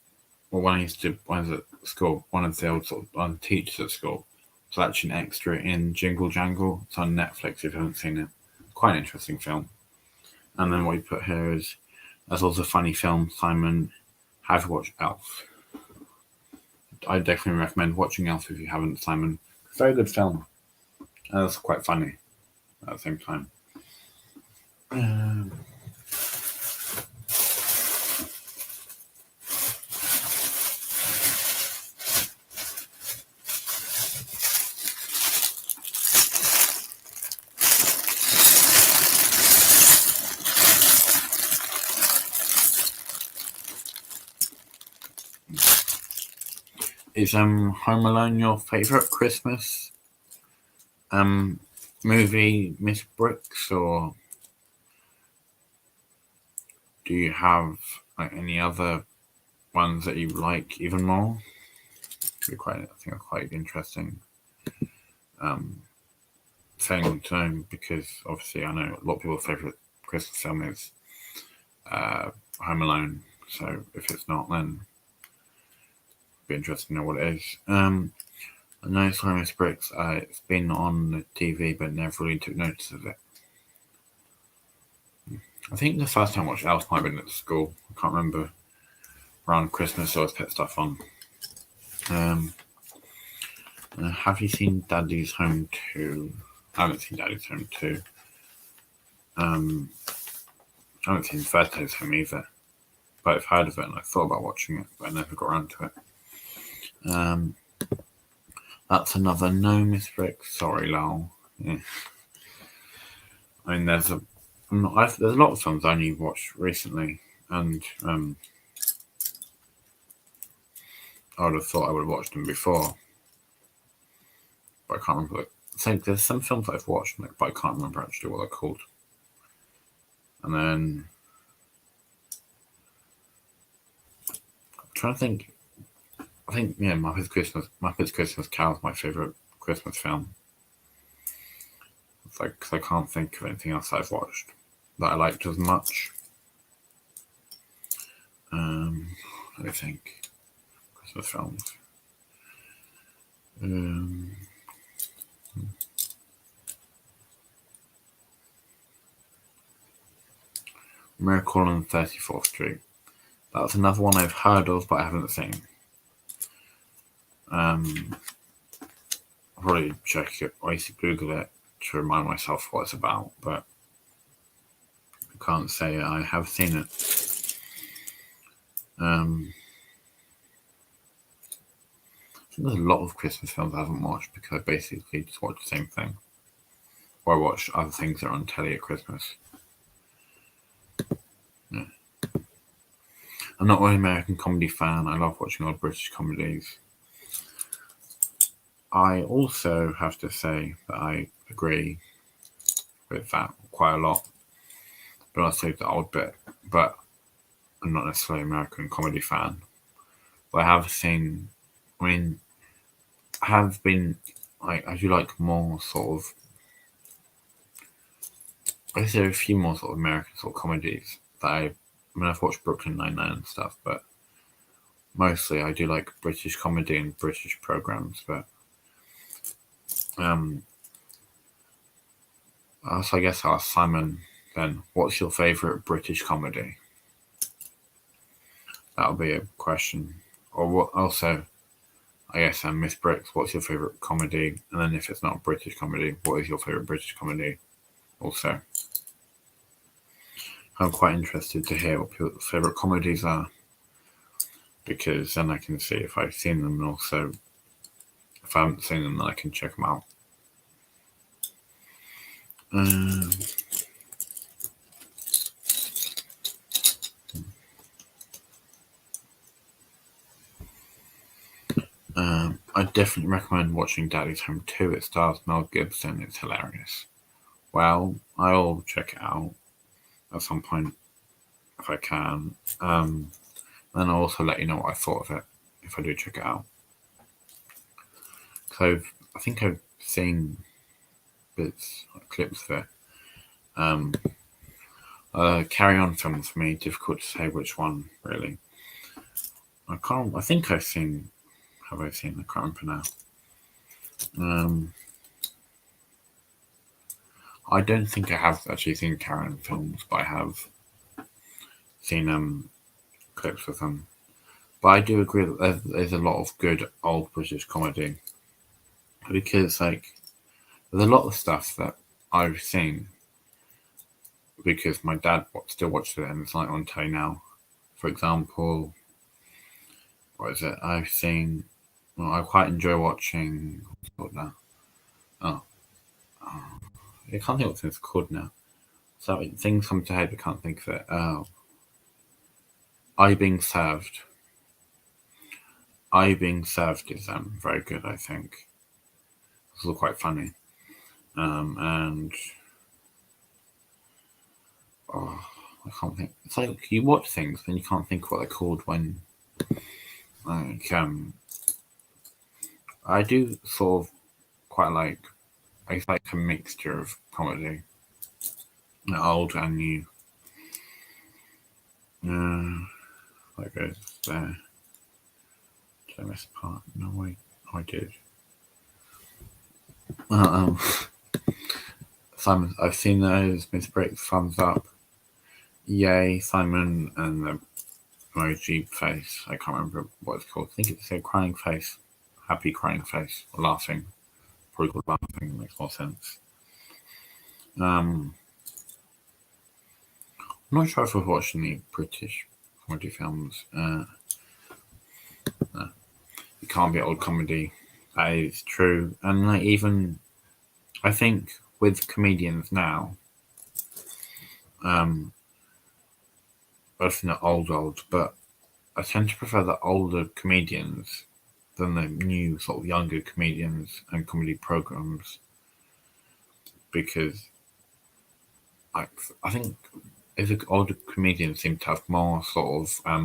old teachers at school was actually an extra in Jingle Jangle. It's on Netflix if you haven't seen it. Quite an interesting film. And then what he put here is, that's also a funny film, Simon, have you watched Elf? I definitely recommend watching Elf if you haven't, Simon. Very good film. And it's quite funny at the same time. Is Home Alone your favourite Christmas movie, Miss Brooks, or do you have any other ones that you like even more? I think it's quite interesting thing to know, because obviously I know a lot of people's favourite Christmas film is Home Alone. So if it's not, then it'd be interesting to know what it is. I know sorry, Miss Brooks. It's been on the TV, but never really took notice of it. I think the first time I watched Elf might have been at school. I can't remember. Around Christmas, I always put stuff on. Have you seen Daddy's Home 2? I haven't seen Daddy's Home 2. I haven't seen the first Daddy's Home either. But I've heard of it and I thought about watching it, but I never got around to it. That's another no, Miss Rick. Sorry, lol. Yeah. I mean, there's a lot of films I only watched recently, and I would have thought I would have watched them before, but I can't remember. There's some films I've watched, but I can't remember actually what they're called. And then I'm trying to think. I think Muppets Christmas Carol is my favourite Christmas film. It's like, cause I can't think of anything else I've watched that I liked as much. Let me think. Christmas films. Miracle on 34th Street. That's another one I've heard of, but I haven't seen. I'll probably check it, or Google it to remind myself what it's about, but I can't say I have seen it. think there's a lot of Christmas films I haven't watched because I basically just watch the same thing. Or I watch other things that are on telly at Christmas. Yeah. I'm not really an American comedy fan. I love watching old British comedies. I also have to say that I agree with that quite a lot. But I'll say the old bit. But I'm not necessarily an American comedy fan. But I have seen, I have been, I do like more sort of, I guess there are a few more sort of American sort of comedies that I've watched Brooklyn Nine-Nine and stuff, but mostly I do like British comedy and British programs. But so I guess I'll ask Simon then, what's your favourite British comedy? That'll be a question. Or what also, I guess Miss Bricks, what's your favourite comedy? And then if it's not British comedy, what is your favourite British comedy? Also, I'm quite interested to hear what people's favourite comedies are, because then I can see if I've seen them, and also if I haven't seen them, then I can check them out. I definitely recommend watching Daddy's Home 2. It stars Mel Gibson. It's hilarious. Well, I'll check it out at some point if I can. Then I'll also let you know what I thought of it if I do check it out. So I think I've seen bits, clips of it. Carry On films for me, difficult to say which one really. I think I've seen. Have I seen? I can't remember now. I don't think I have actually seen Carry On films, but I have seen clips of them. But I do agree that there's a lot of good old British comedy, because like there's a lot of stuff that I've seen because my dad still watches it and it's like on telly now. For example, what is it? I've seen. Well, I quite enjoy watching. What's it called now? Oh, I can't think what it's called now. So things come to head, but can't think of it. Oh, I Being Served. I Being Served is very good, I think. It's all quite funny. And I can't think. It's like you watch things, then you can't think what they're called when, like, I do sort of quite like. It's like a mixture of comedy, old and new. That goes there. Did I miss a part? No, wait, I did. Simon, I've seen those. Miss Bricks, thumbs up. Yay, Simon, and the emoji face. I can't remember what it's called. I think it's a crying face. Happy crying face. Or laughing. Probably called laughing. Makes more sense. I'm not sure if I've watched any British comedy films. It can't be old comedy. That is true. And like even, I think with comedians now, both not old, but I tend to prefer the older comedians than the new sort of younger comedians and comedy programs, because I think if the older comedians seem to have more sort of I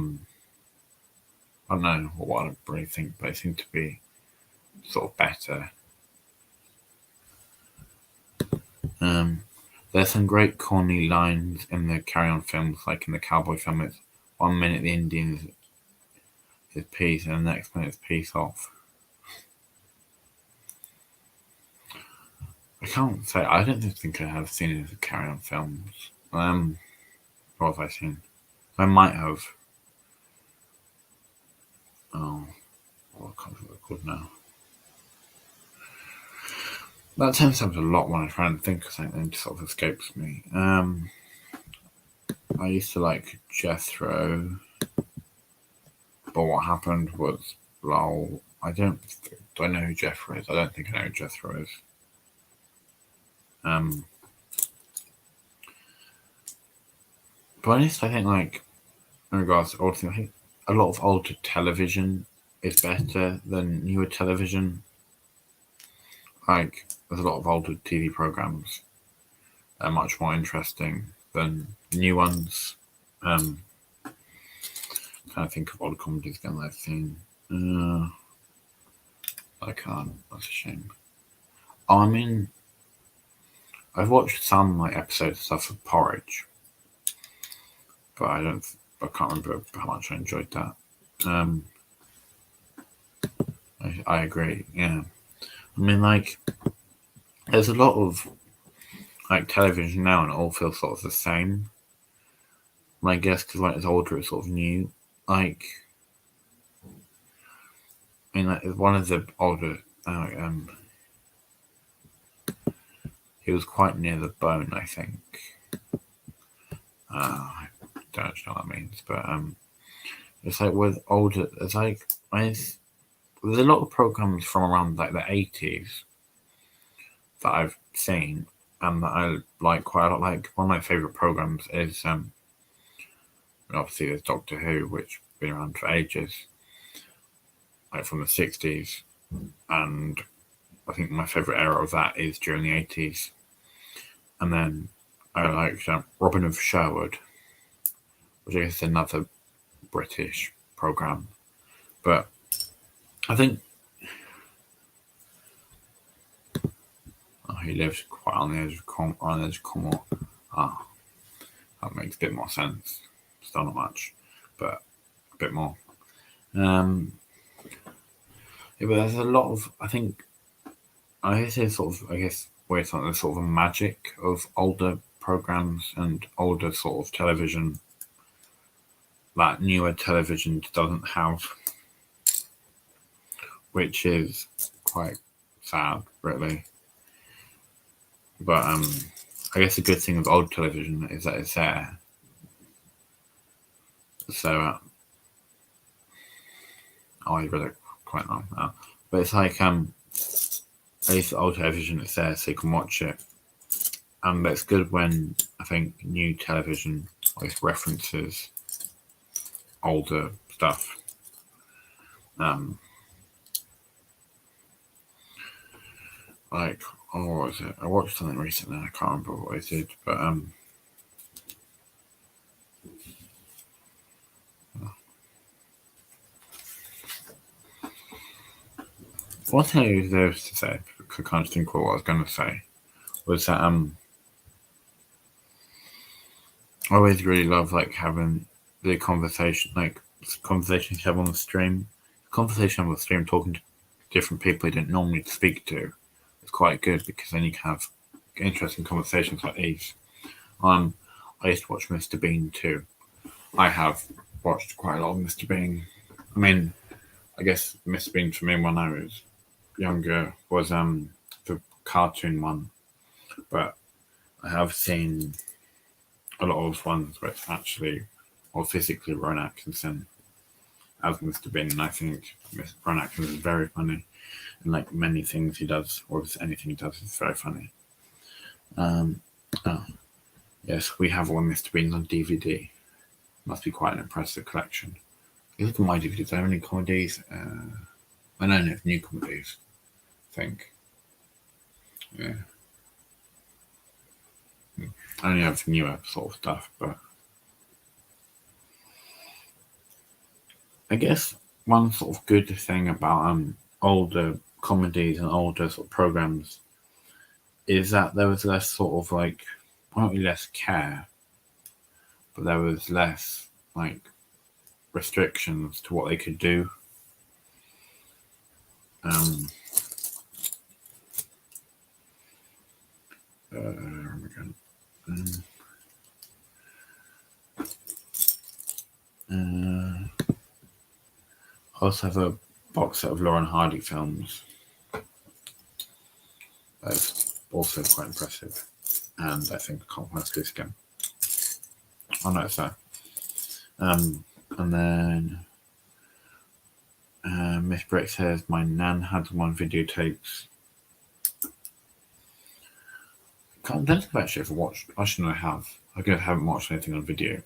don't know what I really think, but they seem to be sort of better. There's some great corny lines in the Carry On films, like in the cowboy film. It's 1 minute the Indians is peace, and the next minute it's peace off. I can't say. I don't think I have seen any of the Carry On films. What have I seen? I might have. Oh, I can't remember what it's called now. That tends to happen a lot when I try and think of something, it sort of escapes me. I used to like Jethro, but what happened was lol. Do I know who Jethro is? I don't think I know who Jethro is. But honest, I think like in regards to old things, I think a lot of older television is better than newer television. Like there's a lot of older TV programs that are much more interesting than new ones. Trying to think of old comedies again that I've seen. I can't. That's a shame. I mean, I've watched some like episodes of stuff of Porridge, but I can't remember how much I enjoyed that. I agree. Yeah. I mean, like, there's a lot of like television now, and it all feels sort of the same. I guess because like it's older, it's sort of new. Like, I mean, like one of the older, he was quite near the bone, I think. I don't actually know what that means, but it's like with older, it's like there's a lot of programs from around like the 80s that I've seen and that I like quite a lot. Like one of my favorite programs is obviously there's Doctor Who, which has been around for ages, like from the 60s, and I think my favorite era of that is during the 80s. And then I liked Robin of Sherwood, which I guess is another British program, but I think he lives quite on the edge of Cornwall. That makes a bit more sense. Still not much, but a bit more. Yeah, but there's a lot of, I guess it's sort of, where it's like the sort of magic of older programs and older sort of television that newer television doesn't have, which is quite sad, really. But I guess the good thing with old television is that it's there. So, I read it quite long now. But it's like, at least old television is there so you can watch it. And it's good when, I think, new television always references older stuff. Like, what was it? I watched something recently, I can't remember what I did, but, one thing I was there to say, because I can't think of what I was going to say, was that I always really love like having the conversation, like conversations you have on the stream. Conversation on the stream, talking to different people you didn't normally speak to, is quite good because then you can have interesting conversations like these. I used to watch Mr. Bean too. I have watched quite a lot of Mr. Bean. I mean, I guess Mr. Bean for me when I was younger was the cartoon one, but I have seen a lot of ones where it's actually or physically Ron Atkinson as Mr. Bean, and I think Ron Atkinson is very funny, and like many things he does, or anything he does, is very funny. Yes, we have all Mr. Beans on DVD. Must be quite an impressive collection. You look at my DVDs, I have any comedies. I don't know if new comedies. I think. Yeah. I only have newer sort of stuff, but I guess one sort of good thing about older comedies and older sort of programs is that there was less sort of like, not really less care, but there was less like restrictions to what they could do. I also have a box set of Lauren Hardy films. That's also quite impressive. And I think I can't wait to do this again. Oh no, it's there. And then Miss Brick says my nan had one videotapes. I don't think I've actually ever watched. Actually, no, I have. I guess I haven't watched anything on video,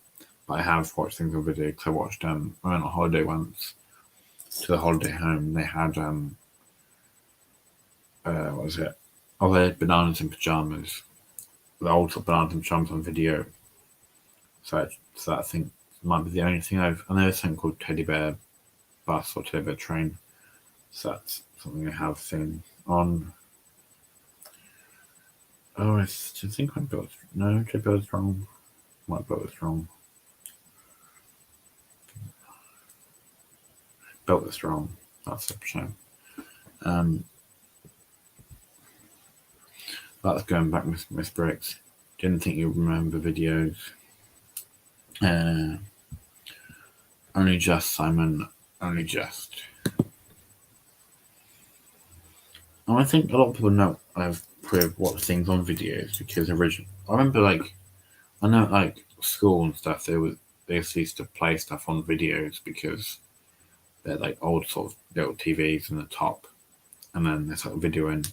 but I have watched things on video because I watched. I went on a holiday once to the holiday home. They had what was it? Oh, they had bananas in pajamas. The old bananas in pajamas on video. So I think might be the only thing I've. I know there's something called Teddy Bear Bus or Teddy Bear Train. So that's something I have seen on. Oh, I think my built. No, Teddy Bear's wrong. My built is wrong. Built this wrong. That's a shame. That's going back, Miss Bricks. Didn't think you'd remember videos. Only just, Simon. Only just. And I think a lot of people know I've watched things on videos because originally I remember I know school and stuff they used to play stuff on videos because they're like old sort of little TVs in the top, and then there's like a video in.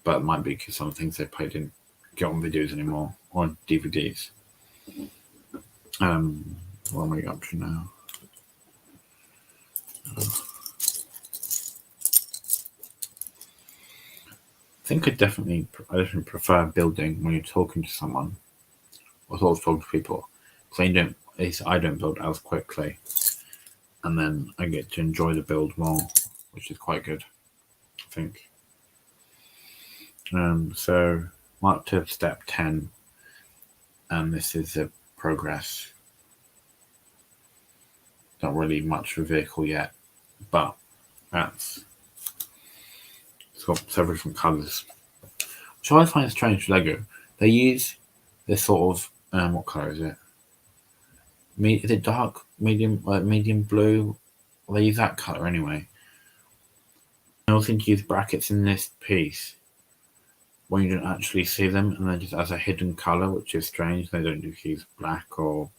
But it might be because some things they play didn't get on videos anymore or on DVDs. What am I up to now? I think I definitely prefer building when you're talking to someone or sort of talking to people. Because I don't build as quickly, and then I get to enjoy the build more, which is quite good, I think. So I'm up to step 10, and this is the progress. Not really much of a vehicle yet, but it's got several different colours. Which I find strange with Lego. They use this sort of what colour is it? Is it dark, medium blue? Well, they use that colour anyway. I also think use brackets in this piece when you don't actually see them, and then just as a hidden colour, which is strange. They don't just use black or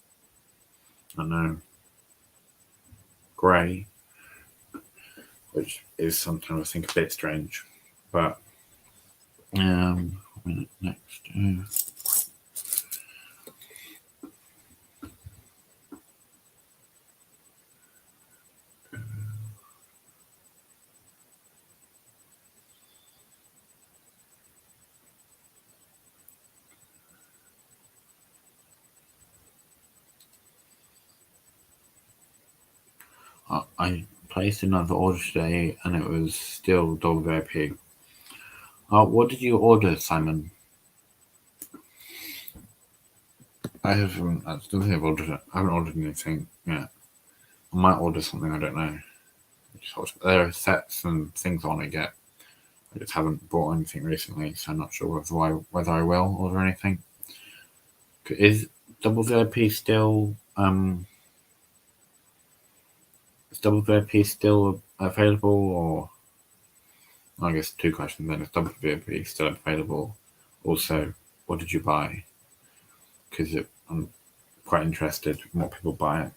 I don't know grey, which is sometimes I think a bit strange. But next. I placed another order today, and it was still double VIP. What did you order, Simon? I haven't. I don't think I've ordered it. I haven't ordered anything yet. I might order something. I don't know. There are sets and things I want to get. I just haven't bought anything recently, so I'm not sure whether I will order anything. Is double VIP still Is double VIP still available, or I guess two questions then. Is double VIP still available? Also, what did you buy? Because I'm quite interested in what people buy it.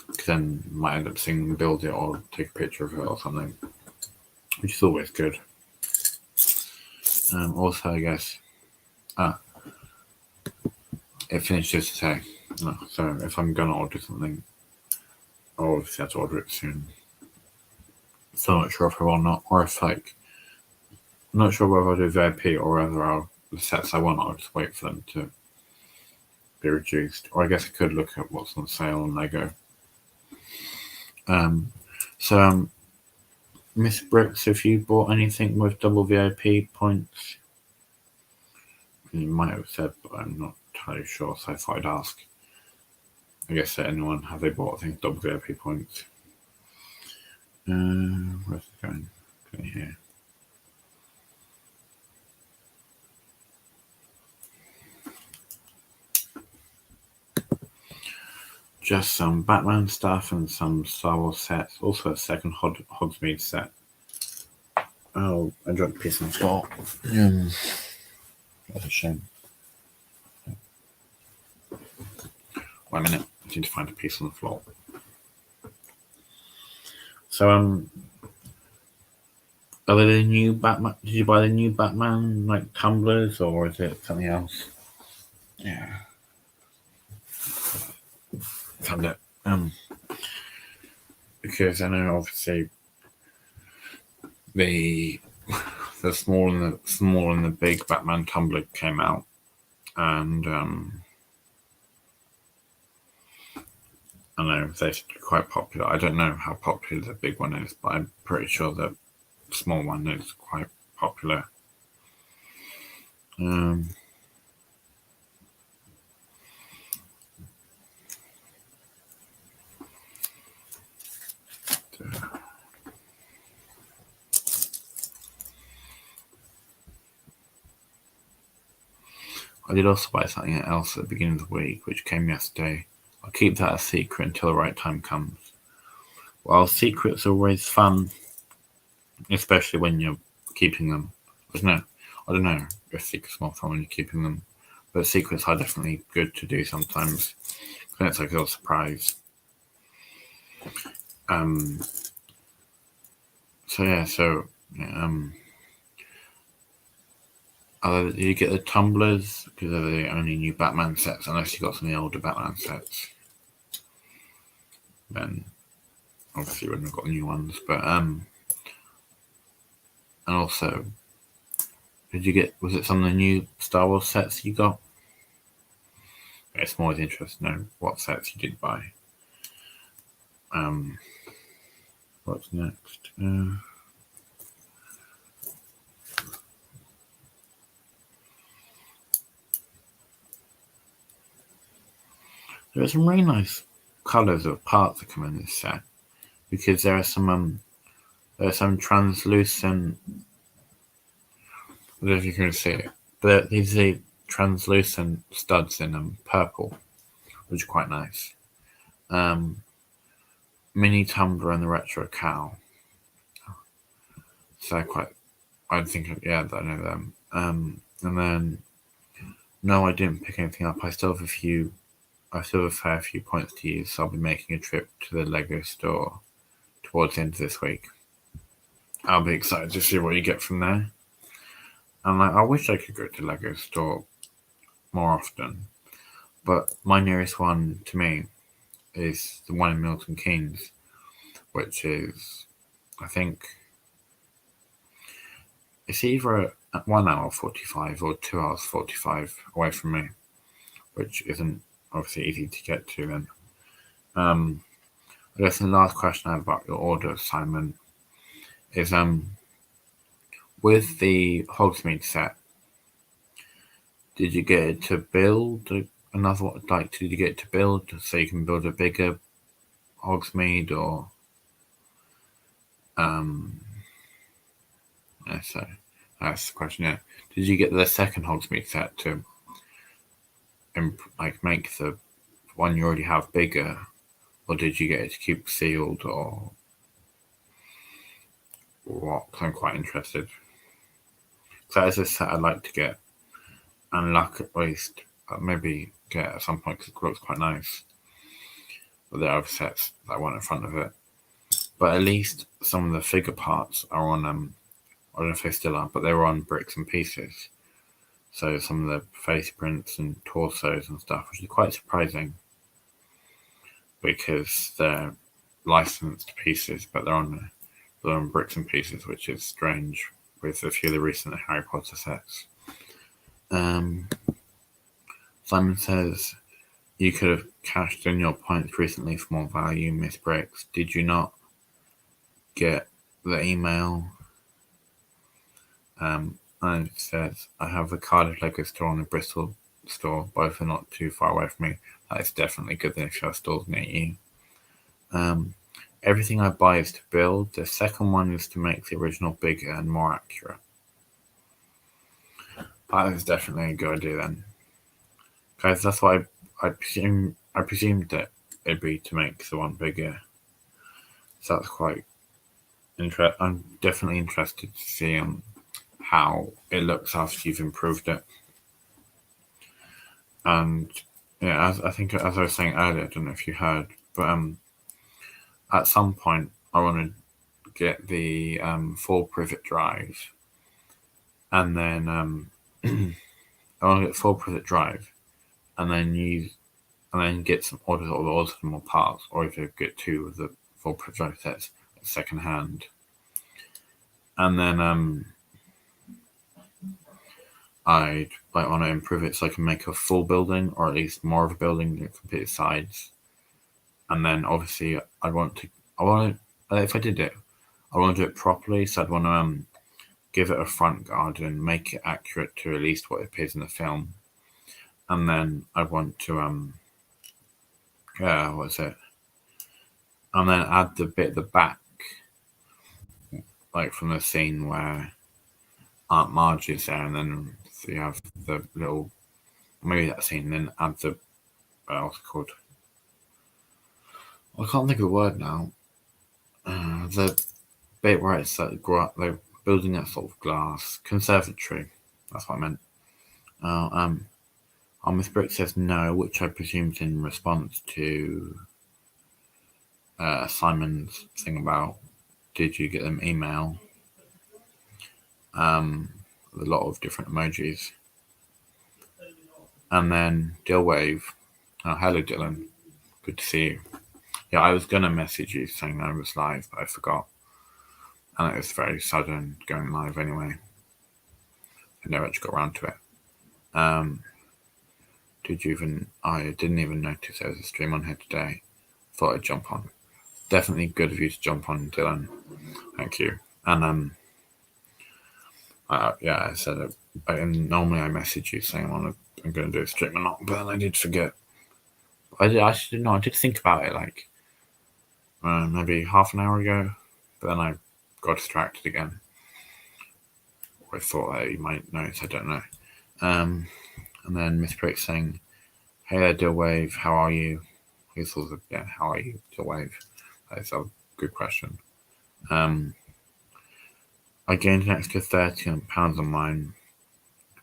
Because then I might end up seeing them build it or take a picture of it or something, which is always good. Also, I guess it finishes today. So if I'm gonna order something, I'll obviously have to order it soon. So I'm not sure if I will or not, or if I'm not sure whether I'll do VIP or whether the sets I want, I'll just wait for them to be reduced. Or I guess I could look at what's on sale on Lego. Miss Brooks, have you bought anything with double VIP points? You might have said, but I'm not entirely sure, so I thought I'd ask. I guess anyone, have they bought things double VIP points? Where's it going? Going here. Just some Batman stuff and some Star Wars sets. Also a second Hogsmeade set. Oh, I dropped a piece on the floor. That's a shame. Wait a minute. I need to find a piece on the floor. So are they the new Batman? Did you buy the new Batman like tumblers, or is it something else? Yeah, found it. Because I know obviously the small and the big Batman tumbler came out, and I know they're quite popular. I don't know how popular the big one is, but I'm pretty sure the small one is quite popular. I did also buy something else at the beginning of the week, which came yesterday. I'll keep that a secret until the right time comes. Well, secrets are always fun, especially when you're keeping them. I don't know if secrets are more fun when you're keeping them, but secrets are definitely good to do sometimes. And it's like a little surprise. Did you get the tumblers? Because they're the only new Batman sets, unless you got some of the older Batman sets. Then obviously you wouldn't have got the new ones. But and also, was it some of the new Star Wars sets you got? It's more interesting to know what sets you did buy. What's next? There are some really nice colours of parts that come in this set, because there are some translucent. I don't know if you can see it, but these are translucent studs in purple, which are quite nice. Mini tumbler and the retro cow. So I know them. And then no, I didn't pick anything up. I still have a fair few points to use, so I'll be making a trip to the Lego store towards the end of this week. I'll be excited to see what you get from there. And I wish I could go to the Lego store more often, but my nearest one to me is the one in Milton Keynes, which is, I think, it's either 1 hour 45 or 2 hours 45 away from me, which isn't obviously easy to get to then. I guess the last question I have about your order, Simon, is with the Hogsmeade set, did you get it to build another one? Like, did you get it to build so you can build a bigger Hogsmeade, or so that's the question. Yeah, did you get the second Hogsmeade set to make the one you already have bigger, or did you get it to keep sealed, or what? I'm quite interested. So that is a set I'd like to get, and luck at least maybe get at some point, because it looks quite nice. But there are other sets that I want in front of it. But at least some of the figure parts are on, I don't know if they still are, but they were on bricks and pieces. So some of the face prints and torsos and stuff, which is quite surprising, because they're licensed pieces, but they're on bricks and pieces, which is strange with a few of the recent Harry Potter sets. Simon says, you could have cashed in your points recently for more value, Miss Bricks. Did you not get the email? And it says, I have the Cardiff Lego store and the Bristol store. Both are not too far away from me. That is definitely good if you have stores near you. Everything I buy is to build. The second one is to make the original bigger and more accurate. That is definitely a good idea then. Guys, that's why I presumed that it'd be to make the one bigger. So that's quite interesting. I'm definitely interested to see how it looks after you've improved it. And yeah, as I was saying earlier, I don't know if you heard, but at some point I want to get the 4 privet drive, and then I want to get 4 privet drive, and then get some order some more parts, or if you get 2 of the 4 privet drive sets second hand, and then I'd like want to improve it so I can make a full building, or at least more of a building that complete sides. And then obviously if I did it, I want to do it properly. So I'd want to give it a front garden, make it accurate to at least what it appears in the film, and then I want to what's it? And then add the bit at the back, like from the scene where Aunt Marge is there, and then you have the little, maybe that scene, and then add the what's it called? I can't think of a word now. The bit where it's like they're building that sort of glass conservatory. That's what I meant. Miss Brick says no, which I presume is in response to Simon's thing about did you get them email? A lot of different emojis. And then Dill Wave. Oh, hello Dylan. Good to see you. Yeah, I was gonna message you saying I was live, but I forgot. And it was very sudden going live anyway. I never actually got around to it. I didn't even notice there was a stream on here today. Thought I'd jump on. Definitely good of you to jump on, Dylan. Thank you. And I said it. Normally I message you saying I'm going to do a stream or not, but I did forget. I did think about it like maybe half an hour ago, but then I got distracted again. Or I thought that you might notice, I don't know. And then Miss Prick saying, hey there, Dill Wave, how are you? How are you, Dill Wave? That's a good question. I gained an extra £30 on mine.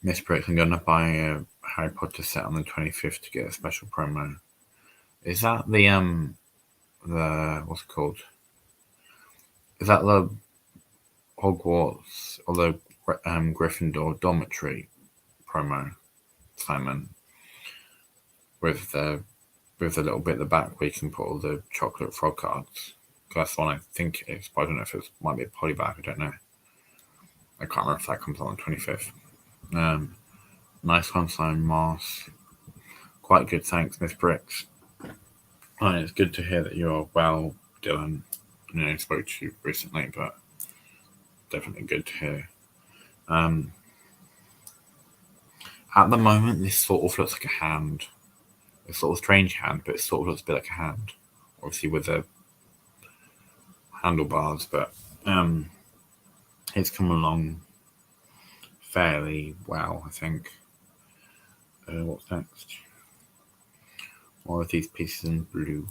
Miss Prick, I'm going to buy a Harry Potter set on the 25th to get a special promo. Is that the what's it called? Is that the Hogwarts or the Gryffindor dormitory promo, Simon? With the little bit at the back where you can put all the chocolate frog cards. That's the one I think it is, but I don't know if it might be a polybag, I don't know. I can't remember if that comes on the 25th. Nice one, Simon Moss. Quite good, thanks, Miss Bricks. It's good to hear that you're well, Dylan. I spoke to you recently, but definitely good to hear. At the moment, this sort of looks like a hand. A sort of strange hand, but it sort of looks a bit like a hand. Obviously with the handlebars, but it's come along fairly well, I think. What's next? More of these pieces in blue.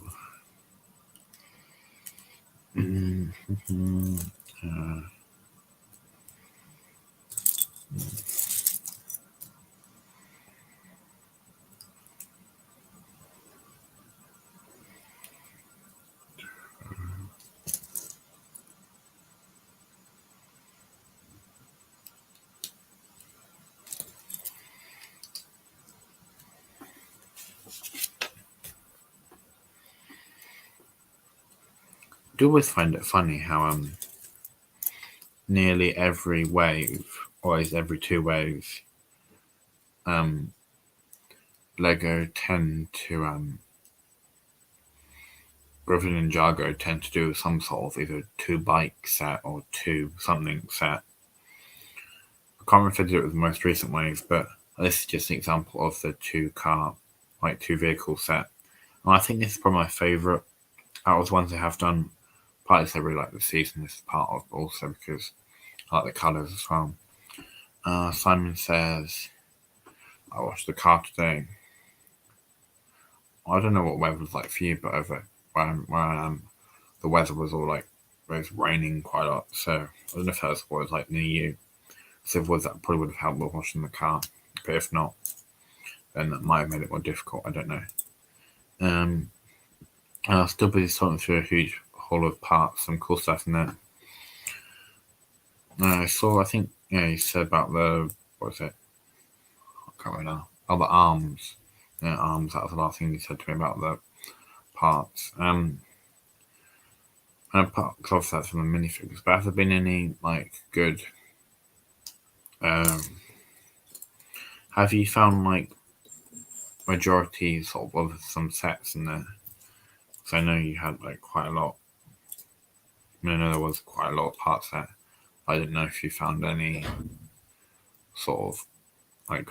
I do always find it funny how nearly every wave, or at least every 2 waves, Lego tend to Griffin and Jago tend to do some sort of either 2 bike set or 2 something set. I can't remember if they did it with the most recent wave, but this is just an example of the 2 vehicle set. And I think this is probably my favourite out of the ones they have done. Partly because I really like the season this is part of, but also because I like the colours as well. Simon says, I watched the car today. I don't know what weather was like for you, but over where I am, the weather was all like, it was raining quite a lot. So I don't know if that's what it was like near you. So if it was, that probably would have helped with washing the car. But if not, then that might have made it more difficult. I don't know. I'll still be sorting through a huge haul of parts, some cool stuff in there. I saw. I think you said about the what was it? I can't remember now. Oh, the arms. Yeah, arms. That was the last thing you said to me about the parts. And apart, cause obviously that's from the minifigures. But have there been any like good? Um, have you found like majority sort of some sets in there? Because I know you had like quite a lot. I know there was quite a lot of parts there. I didn't know if you found any sort of like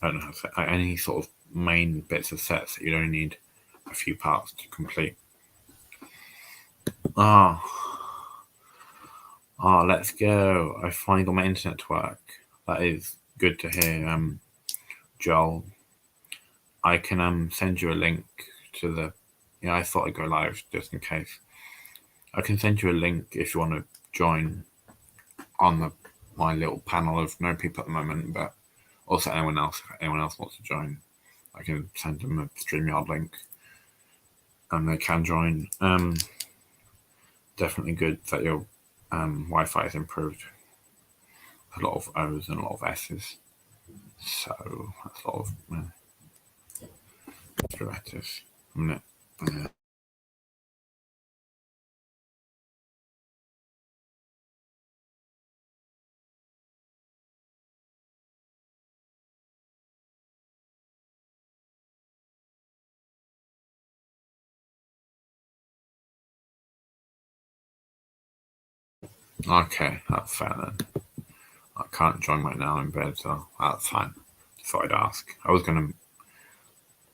I don't know how to say, like any sort of main bits of sets that you only need a few parts to complete. Ah, let's go! I finally got my internet to work. That is good to hear, Joel. I can send you a link to the. Yeah, I thought I'd go live just in case. I can send you a link if you want to join on my little panel of no people at the moment, but also anyone else, if anyone else wants to join, I can send them a StreamYard link and they can join. Definitely good that your Wi-Fi is improved. A lot of O's and a lot of S's, so that's a lot of letters. Okay, that's fair then. I can't join right now in bed, so that's fine. Thought I'd ask. I was gonna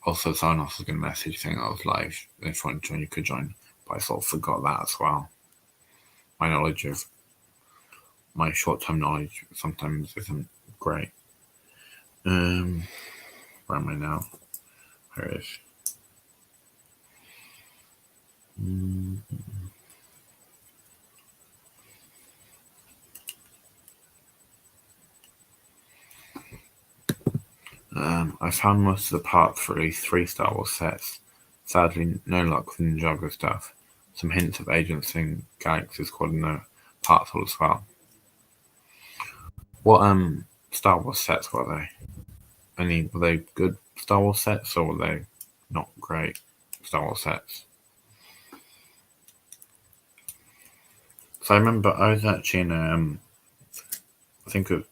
also someone else was gonna message saying I was live. If you want to join, you could join, but I sort of forgot that as well. My knowledge of my short-term knowledge sometimes isn't great. Where am I now? Here it is. I found most of the parts for at least 3 Star Wars sets. Sadly, no luck with Ninjago stuff. Some hints of Agents in Galaxy's called in the parts hole as well. What Star Wars sets were they? Were they good Star Wars sets or were they not great Star Wars sets? So I remember I was actually in I think it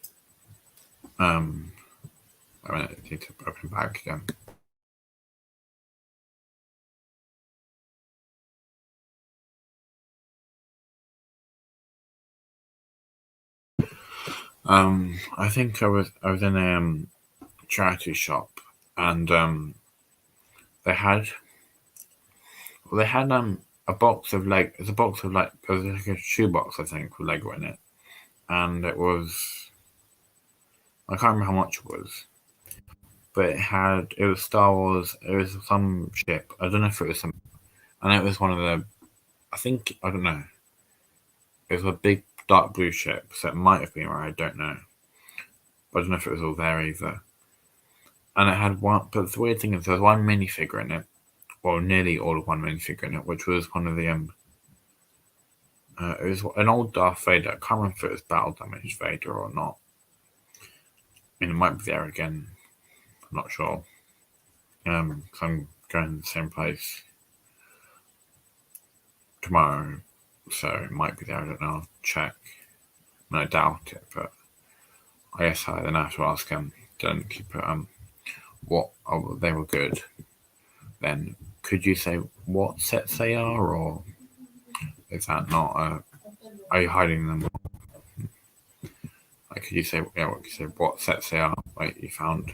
I need to open back again. I think I was in a charity shop and they had a box of like it's a box of like it was like a shoebox I think with Lego in it, and it was I can't remember how much it was, but it was Star Wars. It was some ship. I don't know if it was some, and it was one of the I think I don't know. It was a big dark blue ship, so it might have been where I don't know. But I don't know if it was all there either. And it had one, but the weird thing is there was one minifigure in it, or nearly all of one minifigure in it, which was one of the it was an old Darth Vader. I can't remember if it was battle damaged Vader or not. I mean, it might be there again. I'm not sure. Because I'm going to the same place tomorrow, so it might be there. I don't know. I'll check. I mean, I doubt it, but I guess I then have to ask him. Don't keep it. What? Oh, they were good. Then could you say what sets they are, or is that not? Are you hiding them? Like, could you say what sets they are? Like you found?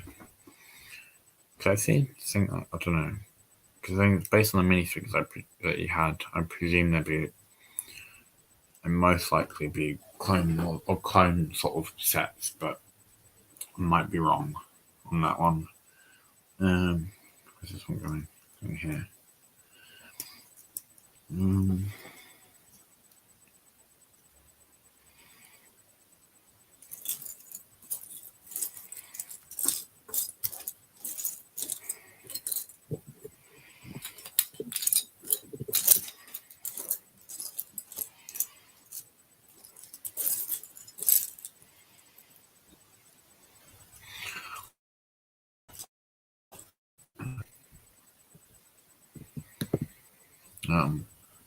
Because I think I don't know. Because I think it's based on the minifigures that you had. I presume they'd be, and most likely be clone or clone sort of sets, but I might be wrong on that one. Where's this one going? Going here.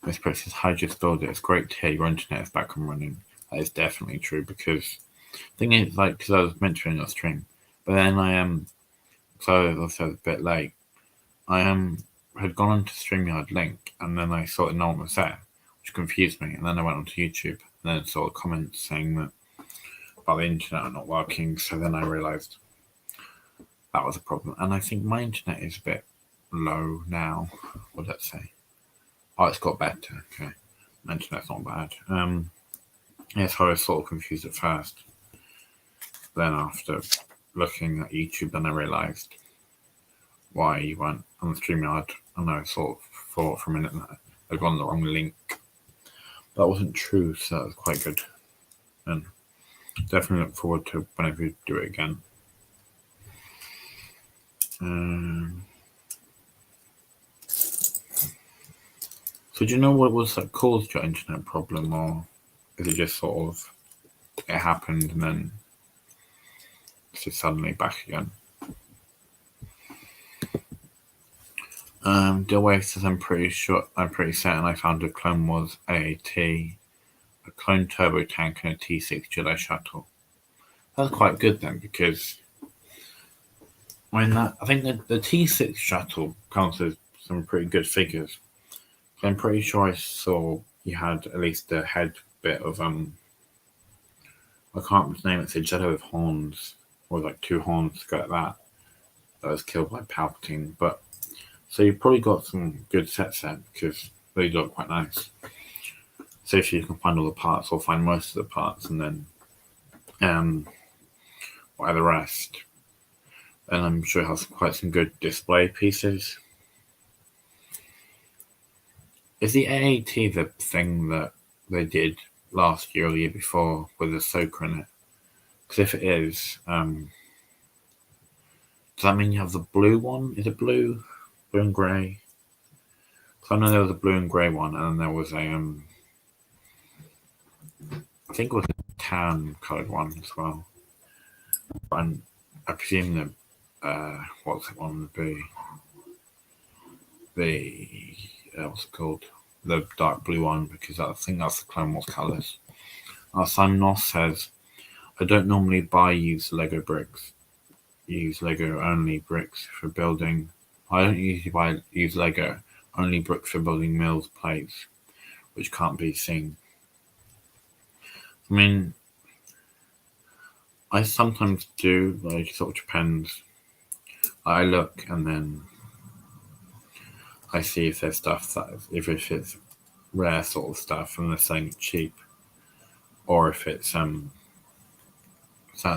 This person says, "Hi, just build it. It's great to hear your internet is back and running." That is definitely true because the thing is, like, because I was mentioning your stream, but then I so I was also a bit late. I had gone onto StreamYard link and then I saw no one was there, which confused me. And then I went onto YouTube and then saw a comment saying that about the internet not working. So then I realised that was a problem. And I think my internet is a bit low now. What did that say? Oh, it's got better. Okay, my internet's not bad. Yeah, so I was sort of confused at first. Then after looking at YouTube, then I realised why you weren't on the StreamYard, and I sort of thought for a minute that I'd gone the wrong link. That wasn't true, so that was quite good. And definitely look forward to whenever you do it again. So do you know what was that caused your internet problem, or is it just sort of it happened and then it's just suddenly back again? Dillway says, I'm pretty certain I found a clone was a clone turbo tank and a T6 Jedi shuttle. That's quite good then, because I think the T6 shuttle counts as some pretty good figures. I'm pretty sure I saw you had at least the head bit of I can't remember his name. It's a Jedi with horns, or like two horns, go like that. That was killed by Palpatine. But so you probably got some good sets there because they look quite nice. So if you can find all the parts or find most of the parts, and then whatever the rest, and I'm sure it has quite some good display pieces. Is the AAT the thing that they did last year or the year before with Ahsoka in it? Because if it is, does that mean you have the blue one? Is it blue and grey? Because I know there was a blue and grey one, and then there was a I think it was a tan coloured one as well. And I presume the what's it one would be? The what's it called? The dark blue one, because I think that's the Clone Wars colours. Sam Noss says, I don't normally buy used Lego bricks. Use Lego only bricks for building. I don't usually buy used Lego, only bricks for building mills plates, which can't be seen. I mean, I sometimes do, like, it sort of depends. I look and then I see if there's stuff if it's rare sort of stuff and they're selling it cheap, or if it's certain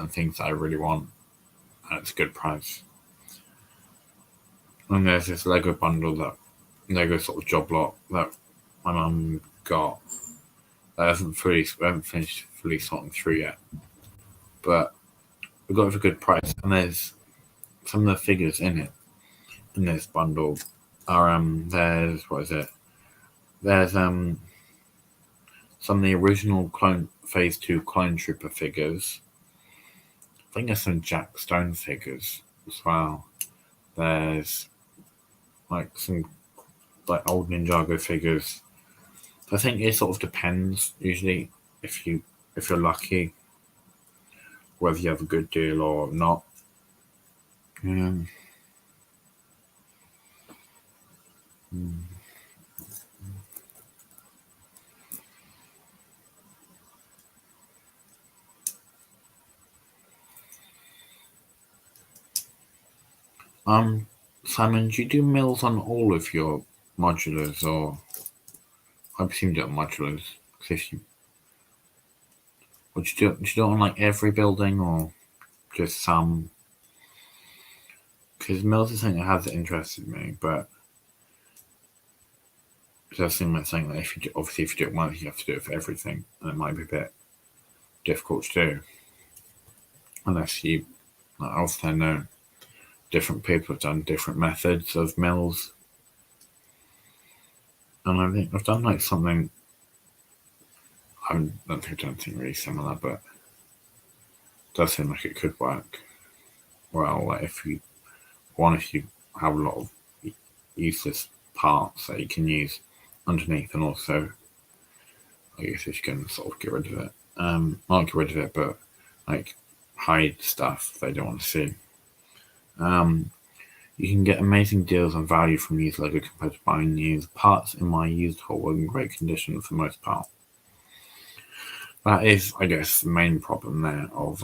things that I really want and it's a good price. And there's this Lego bundle, that Lego sort of job lot that my mum got. I haven't finished fully sorting through yet, but we got it for a good price. And there's some of the figures in it in this bundle are there's what is it? There's some of the original Phase 2 Clone Trooper figures. I think there's some Jack Stone figures as well. There's like some like old Ninjago figures. I think it sort of depends. Usually, if you're lucky, whether you have a good deal or not. Simon, do you do mills on all of your modulars, or I presume you do on modulars? Because if you would you do it on like every building or just some? Because mills is something that has interested me, but it does seem like something that if you do it once, you have to do it for everything, and it might be a bit difficult to do unless you. Also, I know different people have done different methods of mills, and I think I've done like something. I don't think I've done anything really similar, but it does seem like it could work well. Like if you have a lot of useless parts that you can use underneath, and also I guess if you can sort of get rid of it, not get rid of it, but like hide stuff they don't want to see. You can get amazing deals on value from used Lego compared to buying new. Parts in my used haul were in great condition for the most part. That is, I guess, the main problem there of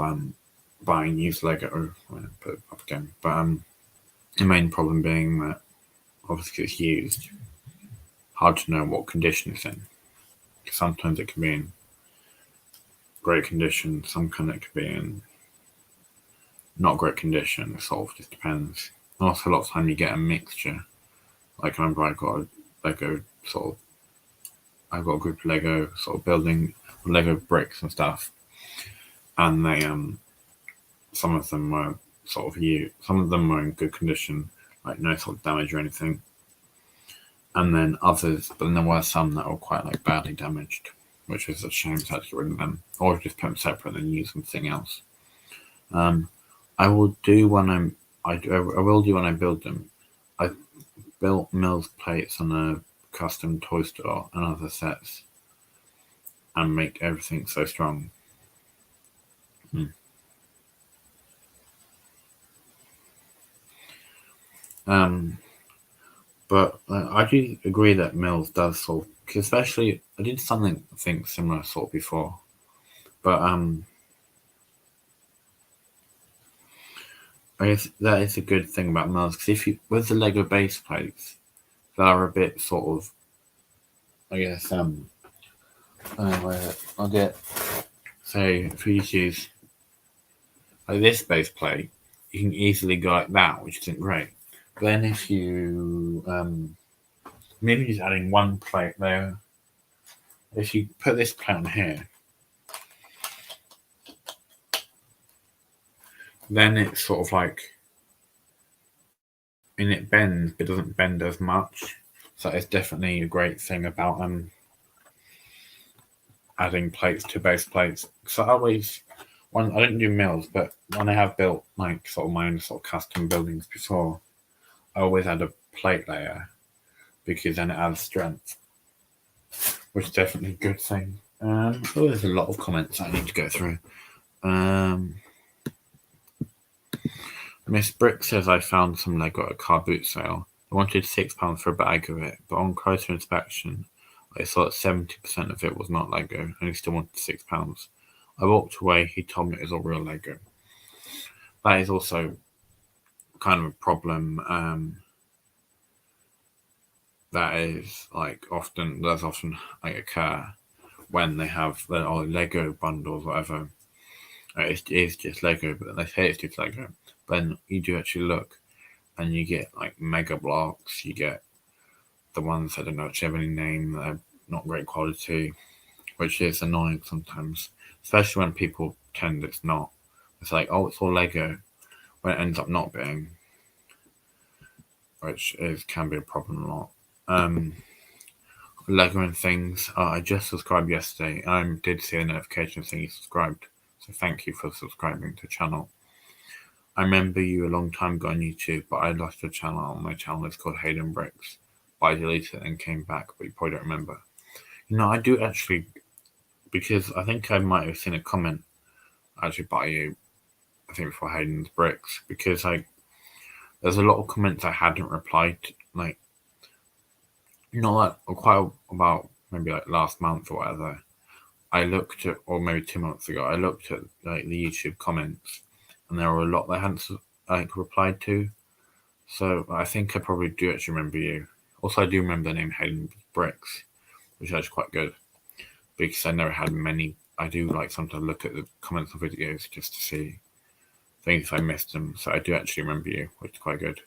buying used Lego. Put it up again, but the main problem being that obviously it's used, hard to know what condition it's in. Sometimes it can be in great condition, sometimes it could be in not great condition. It sort of just depends. Also, a lot of time you get a mixture. Like I remember I got a Lego I got a group of Lego sort of building Lego bricks and stuff, and they some of them were sort of some of them were in good condition, like no sort of damage or anything, and then others, but then there were some that were quite like badly damaged, which was a shame to have to get rid of them, or just put them separate and use something else. I will do when I will do when I build them. I built Mills plates on a custom toy store and other sets, and make everything so strong. But I do agree that Mills does sort of, cause especially I did something I think similar sort of before, but I guess that is a good thing about Mills, because if you with the Lego base plates, they are a bit sort of, I guess I'll get, say if you use like this base plate, you can easily go like that, which isn't great. But then if you maybe just adding one plate there, if you put this plate on here, then it's sort of like, and it bends, but doesn't bend as much. So it's definitely a great thing about adding plates to base plates. So I always, when I didn't do Mills, but when I have built like sort of my own sort of custom buildings before, I always add a plate layer because then it adds strength, which is definitely a good thing. There's a lot of comments I need to go through. Miss Brick says I found some Lego at a car boot sale. I wanted £6 for a bag of it, but on closer inspection, I saw that 70% of it was not Lego, and he still wanted £6. I walked away. He told me it was all real Lego. That is also kind of a problem. That is like often like occur when they have the Lego bundles, whatever. It is just Lego, but they say it's just Lego. But then you do actually look, and you get like mega blocks. You get the ones that don't actually have any name, that are not great quality, which is annoying sometimes, especially when people pretend it's not. It's like, oh, it's all Lego, when it ends up not being, which can be a problem a lot. Lego and things. I just subscribed yesterday. I did see a notification saying you subscribed, so thank you for subscribing to the channel. I remember you a long time ago on YouTube, but I lost your channel. My channel is called Hayden Bricks, but I deleted it and came back, but you probably don't remember. I do actually, because I think I might have seen a comment actually by you, I think before Hayden's Bricks, because there's a lot of comments I hadn't replied to, like, not that, quite about maybe like last month or whatever. I looked at, or maybe 2 months ago, I looked at like the YouTube comments, and there were a lot that I hadn't like replied to. So I think I probably do actually remember you. Also, I do remember the name Hayden Bricks, which is actually quite good, because I never had many. I do like sometimes look at the comments on videos just to see things if I missed them. So I do actually remember you, which is quite good.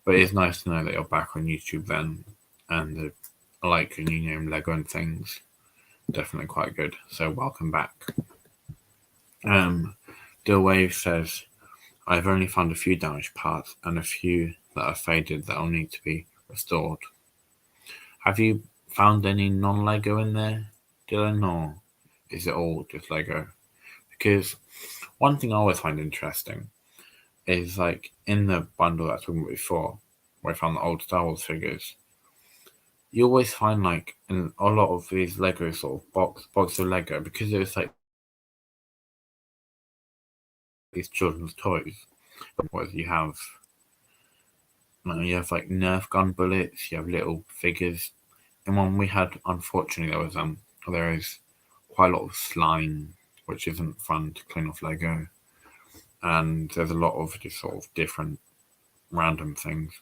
But it is nice to know that you're back on YouTube then, and I like your new name, Lego and things. Definitely quite good. So welcome back. Dillwave says, I've only found a few damaged parts and a few that are faded that will need to be restored. Have you found any non-Lego in there, Dylan, or is it all just Lego? Because one thing I always find interesting is like in the bundle that I was talking about before, where I found the old Star Wars figures, you always find like in a lot of these Lego sort of box of Lego, because it was like these children's toys. Whereas you have like Nerf gun bullets, you have little figures. And one we had, unfortunately, there is quite a lot of slime, which isn't fun to clean off Lego, and there's a lot of just sort of different random things,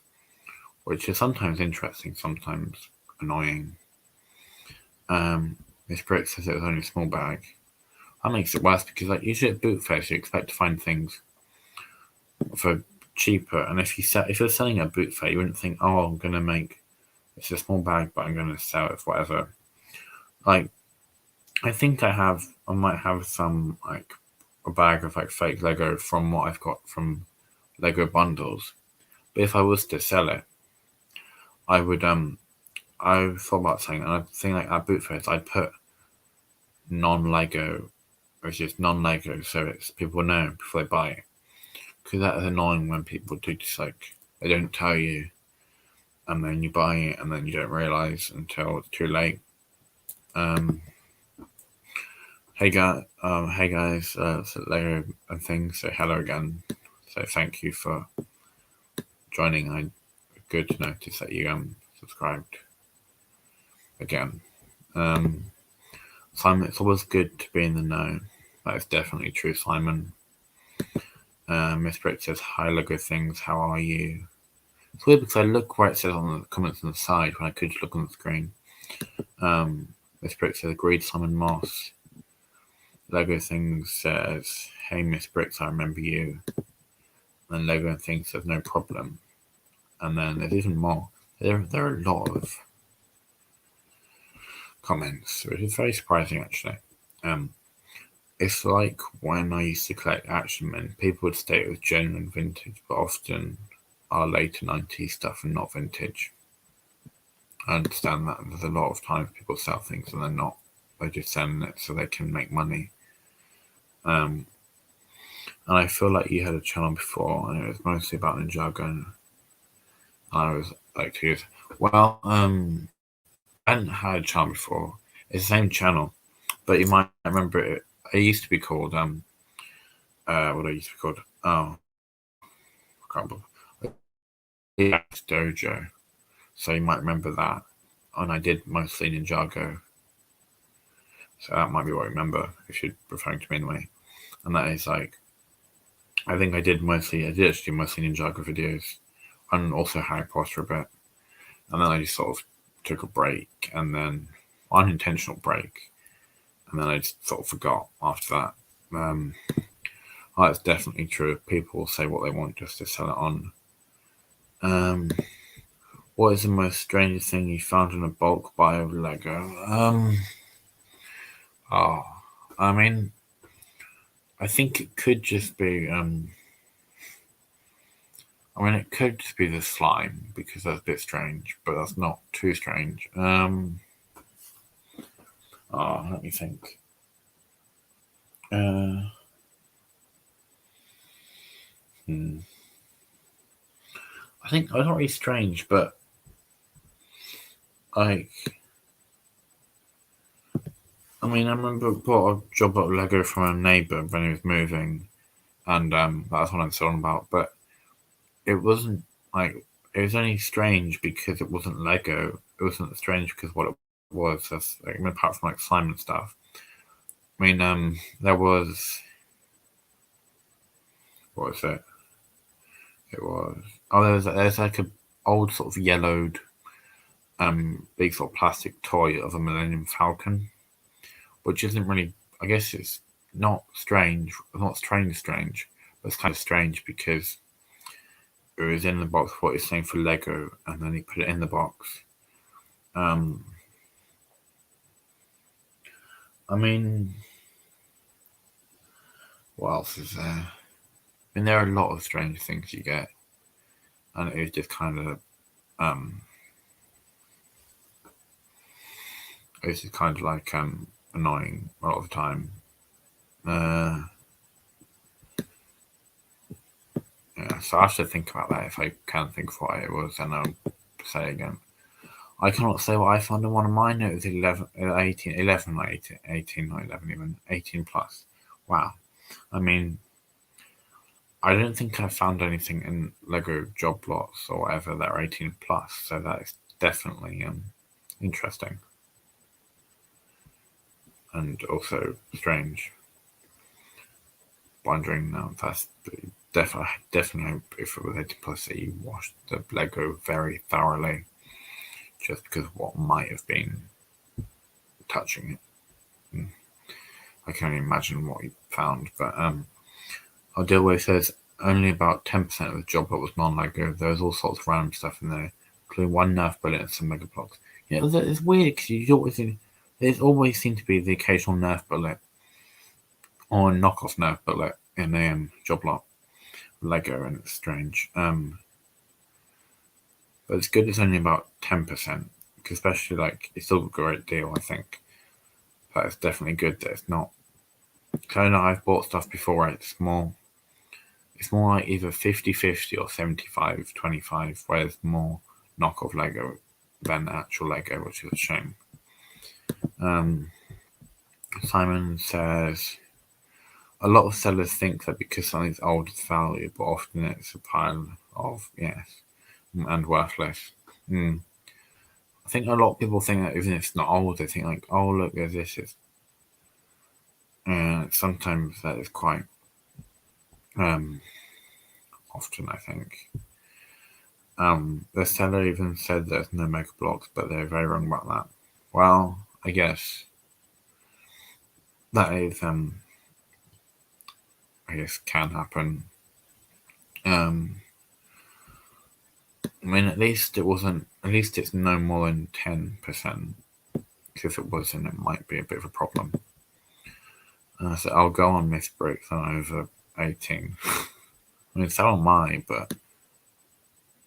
which is sometimes interesting, sometimes annoying. Miss Britt says it was only a small bag. That makes it worse because, like, usually at boot fairs you expect to find things for cheaper, and if you're selling at a boot fair, you wouldn't think, oh, I'm gonna make it's a small bag, but I'm gonna sell it for whatever. Like, I think I might have some like a bag of like fake Lego from what I've got from Lego bundles. But if I was to sell it, I would I thought about saying, and I think like at boot fairs I'd put non-Lego, or just non-Lego, so it's people know before they buy it. Because that is annoying when people do just like they don't tell you, and then you buy it, and then you don't realize until it's too late. Hey guys, so Lego and things. Say hello again. So thank you for joining. Good to notice that you subscribed again. Simon, it's always good to be in the know. That is definitely true, Simon. Miss Britt says, hi Lego things, how are you? It's weird because I look where it says on the comments on the side when I could just look on the screen. Miss Britt says, agreed, Simon Moss. Lego things says, hey Miss Bricks, I remember you. And Lego things says, no problem. And then there's even more. There are a lot of comments, which is very surprising actually. It's like when I used to collect Action Men, people would say it was genuine vintage, but often are later 90s stuff and not vintage. I understand that there's a lot of times people sell things and they're not. They're just selling it so they can make money. And I feel like you had a channel before and it was mostly about Ninjago. And I was like, 2 years. Well, I hadn't had a channel before. It's the same channel, but you might remember it. It used to be called what it used to be called. Oh, I can't remember. Dojo. So you might remember that. And I did mostly Ninjago. So that might be what I remember if you're referring to me anyway. And that is like, I think I did actually do mostly Ninjago videos and also Harry Potter a bit. And then I just sort of took a break and then unintentional break. And then I just sort of forgot after that. That's definitely true. People will say what they want just to sell it on. What is the most strangest thing you found in a bulk buy of Lego? I mean, I think it could just be, it could just be the slime because that's a bit strange, but that's not too strange. Let me think. I think it's not really strange, but like, I remember I bought a job at Lego from a neighbour when he was moving, and that's what I'm talking about. But it wasn't like it was only strange because it wasn't Lego. It wasn't strange because what it was. That's like, apart from like slime and stuff. There was what was it? It was there's like a old sort of yellowed big sort of plastic toy of a Millennium Falcon, which isn't really. I guess it's not strange. Not strange, but it's kind of strange because it was in the box what it's saying for Lego, and then he put it in the box. What else is there? There are a lot of strange things you get, and it was just kind of it's just kind of like annoying a lot of the time. Yeah, so I have to think about that if I can think of what it was, and I'll say again. I cannot say what I found in one of mine. It was 11, 18, 11, not 18, 18, not 11 even, 18 plus. Wow. I mean, I don't think I found anything in Lego Job Lots or whatever that are 18 plus, so that is definitely interesting. And also strange. Wondering now, that's definitely hope if it was 18 plus that you washed the Lego very thoroughly, just because of what might have been touching it. I can only imagine what you found, but Odilway says only about 10% of the job lot was non-Lego. There was all sorts of random stuff in there, including one Nerf bullet and some Mega Blocks. Yeah, it's weird because there's always seemed to be the occasional Nerf bullet or a knockoff Nerf bullet in a job lot Lego, and it's strange. But it's good. It's only about 10%, especially like it's still a great deal. I think, but it's definitely good that it's not. So I know I've bought stuff before where it's more like either 50-50 or 75-25, where there's more knockoff Lego than actual Lego, which is a shame. Simon says, a lot of sellers think that because something's old it's valuable, but often it's a pile of, yes, and worthless. I think a lot of people think that even if it's not old, they think like, oh look, there's this. Sometimes that is quite often, I think. The seller even said there's no Mega Blocks, but they're very wrong about that. Well, I guess that is, I guess, can happen. I mean, at least it's no more than 10%. Because if it was, then it might be a bit of a problem. So I'll go on Miss Bricks on over 18. I mean, so am I, but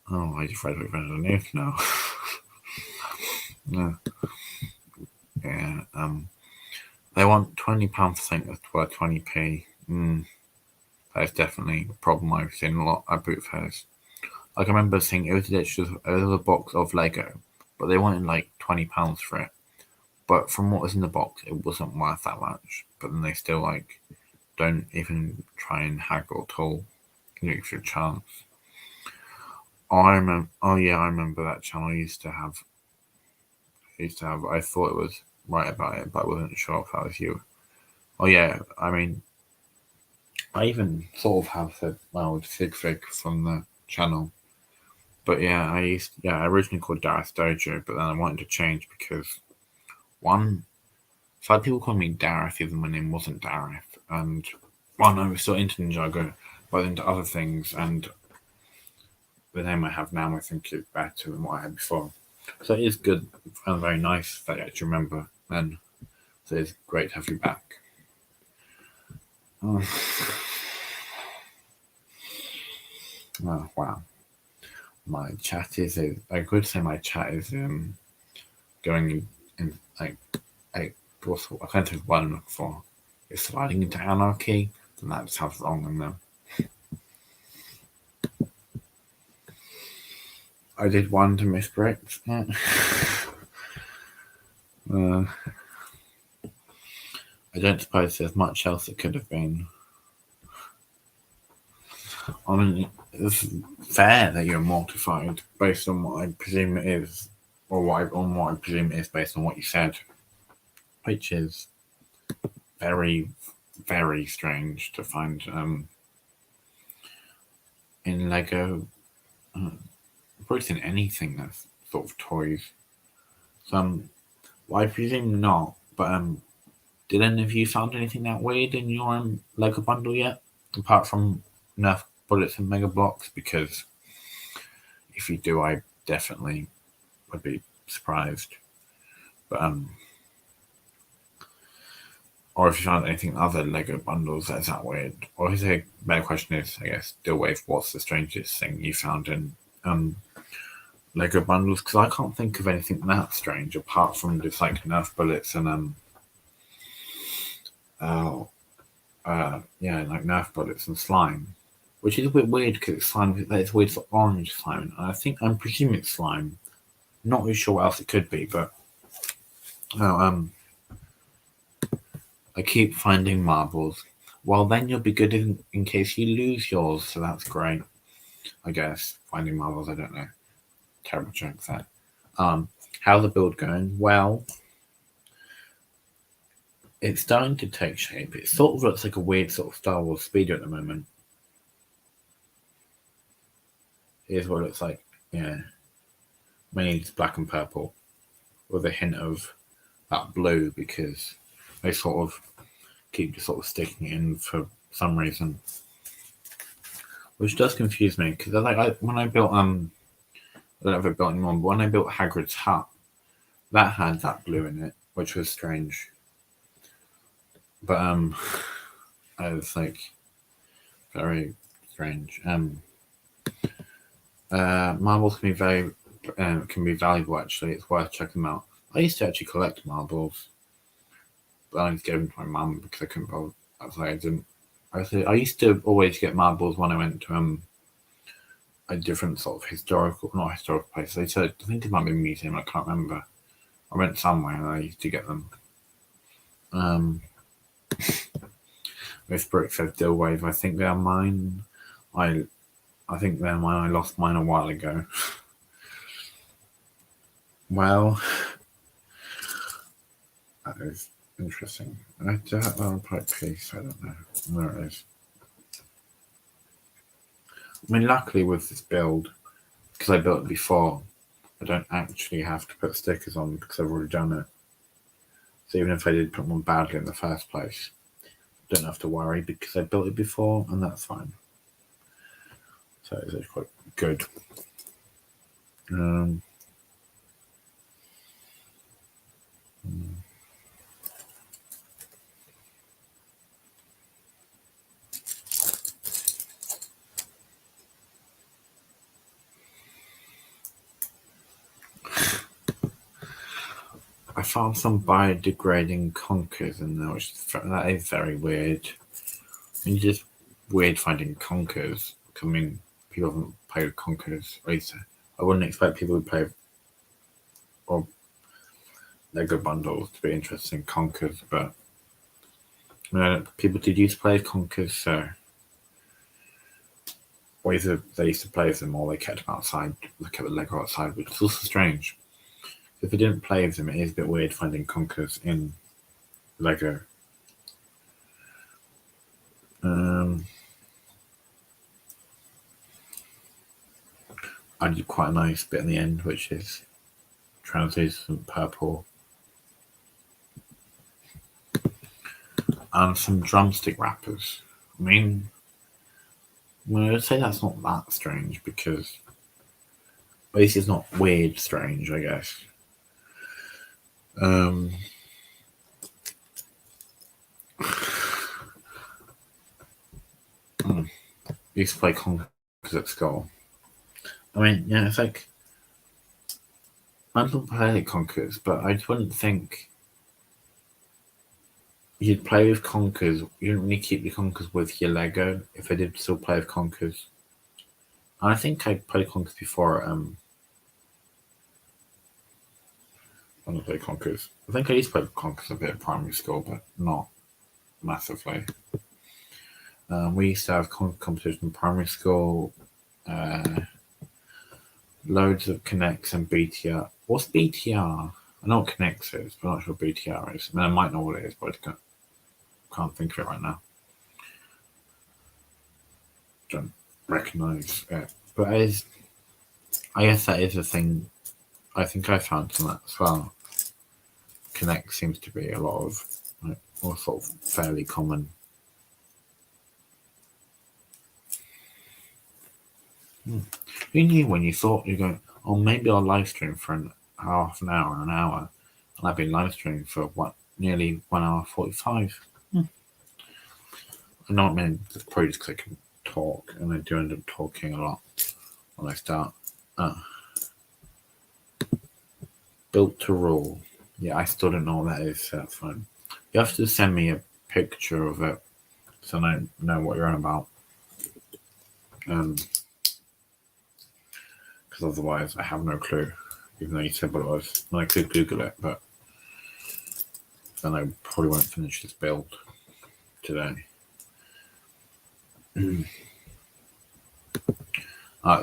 I just read it underneath now. Yeah. They want £20 for something that's worth 20p. That is definitely a problem I've seen a lot at boot fairs. Like I remember seeing it was literally a box of Lego, but they wanted like £20 for it. But from what was in the box, it wasn't worth that much. But then they still like don't even try and haggle at all. Give you a chance. I remember that channel I used to have. I thought it was right about it, but I wasn't sure if that was you. Oh yeah, I mean, I even sort of have said Sig Fig from the channel. But yeah, I originally called Dareth Dojo, but then I wanted to change because one, so people call me Dareth even when my name wasn't Dareth, and one, I was still into Ninjago, but into other things, and the name I have now I think is better than what I had before. So it is good and very nice that you actually remember, and so it's great to have you back. Oh wow. My chat is I could say my chat is going in like I can't think of what I'm looking for. It's sliding into anarchy, then that sounds wrong in them. I did one to Miss Bricks. I don't suppose there's much else it could have been. I mean, it's fair that you're mortified based on what I presume it is, or what I presume it is based on what you said, which is very, very strange to find in Lego. Probably in anything that's sort of toys. So, well, I presume not. But did any of you found anything that weird in your Lego bundle yet, apart from Nerf bullets and Mega Blocks? Because if you do, I definitely would be surprised. But or if you found anything other Lego bundles that's that weird. Or is a better question is, I guess, deal with what's the strangest thing you found in Lego bundles? Because I can't think of anything that strange apart from just like Nerf bullets and like Nerf bullets and slime, which is a bit weird because it's slime. It's weird for orange slime. And I'm presuming it's slime. Not really sure what else it could be, but I keep finding marbles. Well, then you'll be good in case you lose yours, so that's great. I guess finding marbles. I don't know. Terrible joke that. How's the build going? Well, it's starting to take shape. It sort of looks like a weird sort of Star Wars speeder at the moment. Here's what it looks like. Yeah. Mainly it's black and purple with a hint of that blue because they sort of keep just sort of sticking it in for some reason. Which does confuse me because when I built I don't know if I built anymore, but when I built Hagrid's hut, that had that blue in it, which was strange. But I was like very strange. Marbles can be valuable actually. It's worth checking them out. I used to actually collect marbles, but I just gave them to my mum because I couldn't bother. I used to always get marbles when I went to a different sort of not historical place. They said I think it might be a museum. I can't remember. I went somewhere and I used to get them. Miss Brooks says Dill Wave. I think they are mine. I think they're mine. I lost mine a while ago. Well, that is interesting. I do have that on pipe piece. I don't know where it is. I mean, luckily with this build, because I built it before, I don't actually have to put stickers on because I've already done it. So even if I did put one badly in the first place, I don't have to worry because I built it before and that's fine. So it's quite good. I found some biodegrading conkers in there, that is very weird. It's just weird finding conkers. I mean, people haven't played with conkers. At least I wouldn't expect people to play or Lego bundles to be interested in conkers, but I mean, people did used to play with conkers, so either they used to play with them or they kept them outside, look at the Lego outside, which is also strange. If you didn't play with them, it is a bit weird finding conkers in Lego. I did quite a nice bit in the end, which is translucent purple and some drumstick wrappers. I mean, I'd say that's not that strange because at least it's not weird strange, I guess. Used to play conkers at school. I mean, yeah, it's like I don't play conkers, but I just wouldn't think you'd play with conkers. You didn't really keep your conkers with your Lego. If I did still play with conkers, and I think I played conkers before. When I played conkers, I think I used to play conkers a bit at primary school, but not massively. We used to have competition in primary school. Loads of Connects and BTR. What's BTR? I know what Connects is, but I'm not sure what BTR is. I mean, I might know what it is, but I can't think of it right now. Don't recognise it. But I guess that is a thing. I think I found some of that as well. Connect seems to be a lot of, or sort of fairly common. Who knew when you thought you're going, oh, maybe I'll live stream for half an hour, and I've been live streaming for nearly 1 hour 45. I know what I mean, probably just click and talk, and I do end up talking a lot when I start. Built to rule. Yeah, I still don't know what that is, so that's fine. You have to send me a picture of it so I know what you're on about. Because otherwise I have no clue. even though you said what it was. And I could Google it, but then I probably won't finish this build today. It's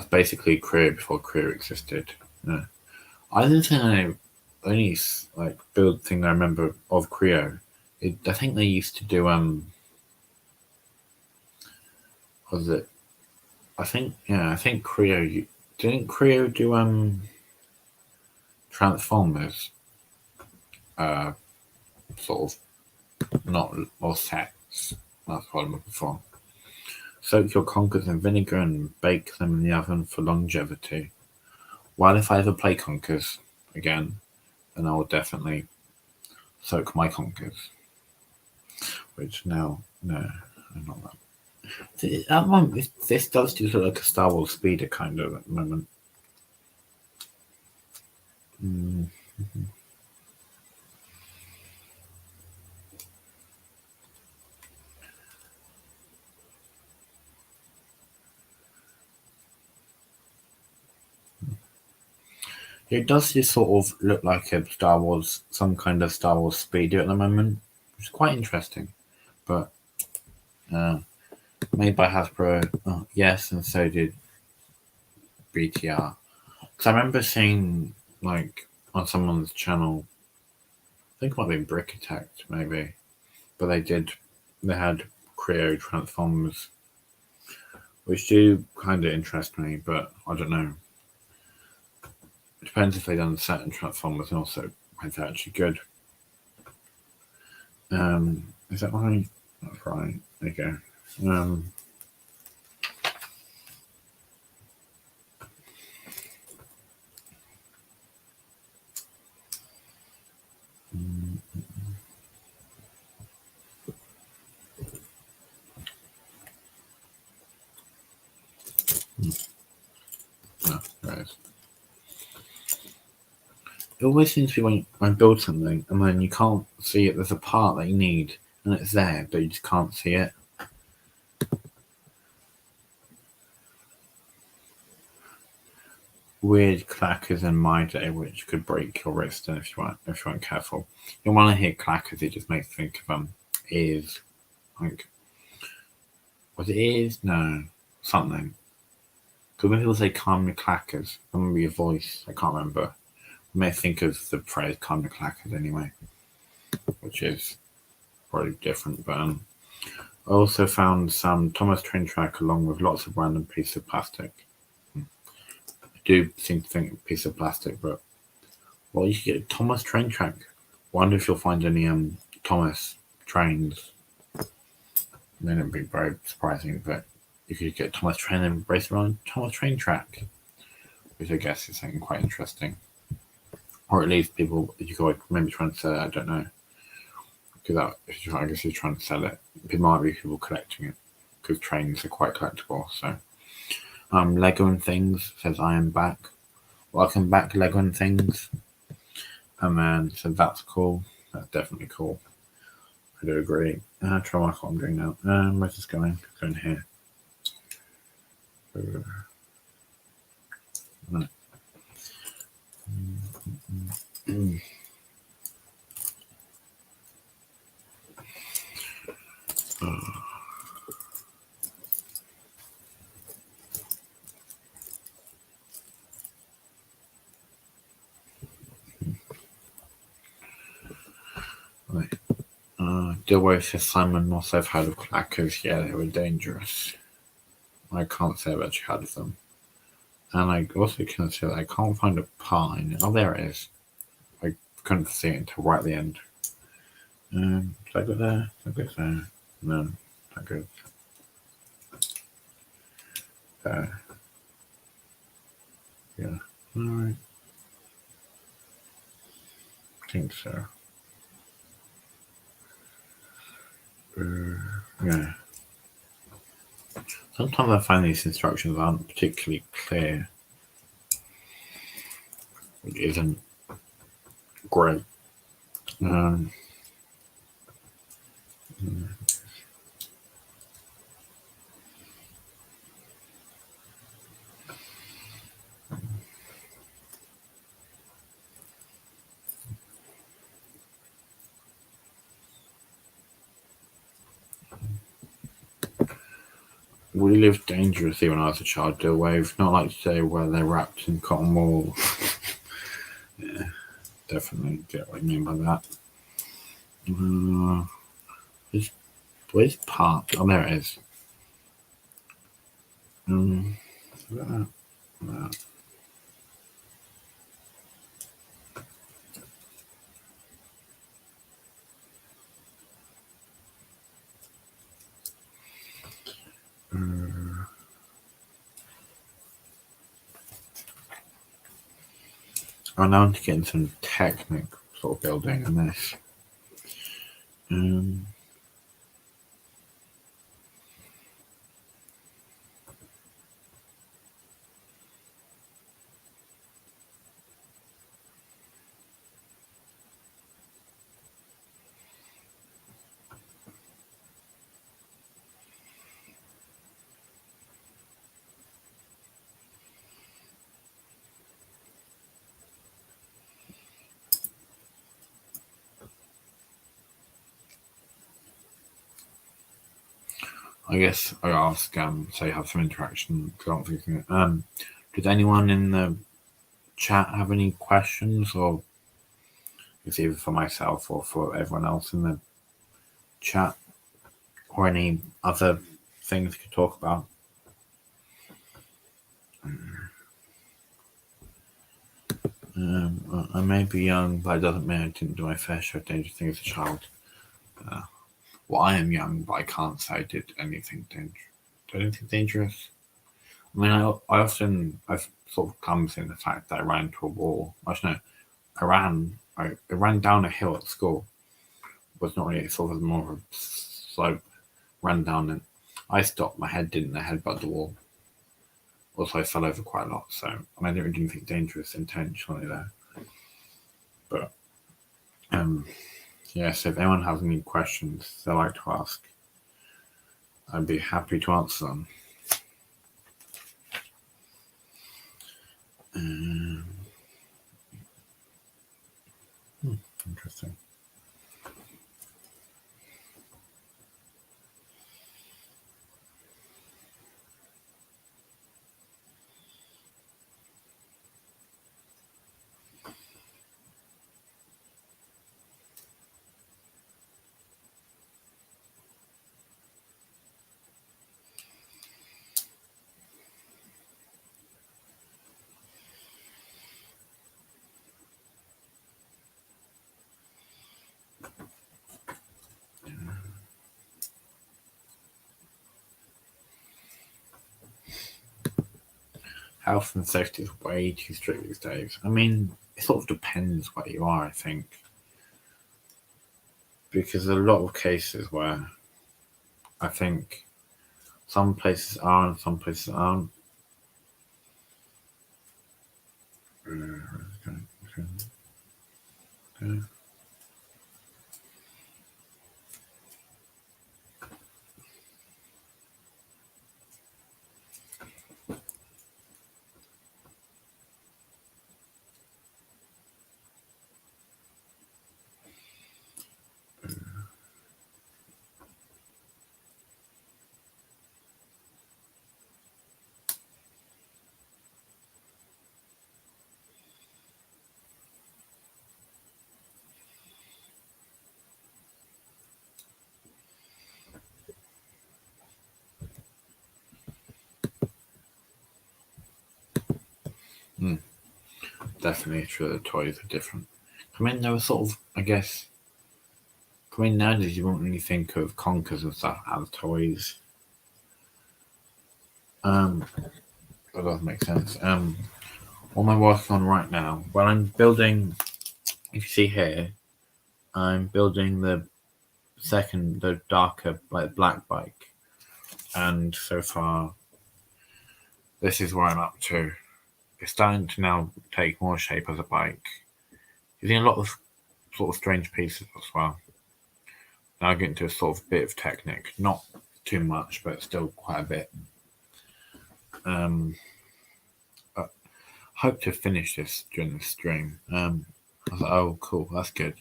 basically Creo before Creo existed. Yeah. I didn't think I only like build thing I remember of Creo. I think they used to do was it? I think Creo didn't Creo do Transformers sort of not or sets. That's what I'm looking for. Soak your conkers in vinegar and bake them in the oven for longevity. Well, if I ever play conkers again, then I will definitely soak my conkers. Which now, no, not that. That one, this does do look like a Star Wars speeder kind of at the moment. Mm-hmm. It does just sort of look like a Star Wars, some kind of Star Wars speeder at the moment, which is quite interesting. But made by Hasbro, yes, and so did BTR. Because I remember seeing, like, on someone's channel, I think it might have been Brick Attacked, maybe, but they had Creo Transformers, which do kind of interest me, but I don't know. It depends if they've done certain Transformers and also if they're actually good. Is that right? That's right. There you go. No, there it is. It always seems to be when I build something and then you can't see it. There's a part that you need and it's there, but you just can't see it. Weird clackers in my day, which could break your wrist, and if you weren't careful, you want to hear clackers. It just makes me think of ears, like was it ears? No, something. Because when people say calm your clackers, I remember your voice. I can't remember. I may think of the phrase calm your clackers anyway, which is probably different. But I also found some Thomas Train track along with lots of random pieces of plastic. I do seem to think a piece of plastic, but well, you could get a Thomas Train track. Wonder if you'll find any Thomas trains. Then it'd be very surprising, but you could get Thomas Train and race around Thomas Train track, which I guess is something quite interesting. Or at least people, you could maybe try and sell it. I don't know, because I guess you're trying to sell it. There might be people collecting it because trains are quite collectible. So, Lego and Things says I am back. Welcome back, Lego and Things. And then so that's cool. That's definitely cool. I do agree. Try what I'm doing now. Where's this going? It's going here. Right. Right. Dilway says Simon must have heard of clackers. Yeah, they were dangerous. I can't say I've actually heard of them. And I also can say that I can't find a pine. Oh, there it is. I couldn't see it until right at the end. Did I go there? Did I go there? No, not good. There. Yeah. Alright. I think so. Yeah. Sometimes I find these instructions aren't particularly clear, which isn't great. Um, we lived dangerously when I was a child, do wave. Not like today where they're wrapped in cotton wool. Yeah, definitely get what you mean by that. Where's Park? Oh, there it is. That. I now want to get into some technic sort of building and this. I guess I ask, so have some interaction. Did anyone in the chat have any questions, or it's either for myself or for everyone else in the chat, or any other things we could talk about? I may be young, but it doesn't mean I didn't do my fair share of dangerous things as a child. Well, I am young, but I can't say I did anything dangerous. I mean, I've sort of comes in the fact that I ran into a wall. Actually, no, I ran down a hill at school. It was not really sort of more of a slope. Ran down and I stopped. My head didn't. I headbutt the wall. Also, I fell over quite a lot. So I mean, I didn't really do anything dangerous intentionally there. But yeah. So if anyone has any questions they'd like to ask, I'd be happy to answer them. Interesting. Health and safety is way too strict these days. I mean, it sort of depends where you are, I think. Because there are a lot of cases where I think some places are and some places aren't. Okay. Definitely true. The toys are different. I mean, they were sort of, I guess. I mean, nowadays you won't really think of conkers and stuff as toys. That doesn't make sense. What am I working on right now? Well, I'm building. If you see here, I'm building the darker, like black bike, and so far, this is where I'm up to. It's starting to now take more shape as a bike, using a lot of sort of strange pieces as well. Now I get into a sort of bit of technique, not too much, but still quite a bit. I hope to finish this during the stream. I was like, oh, cool, that's good.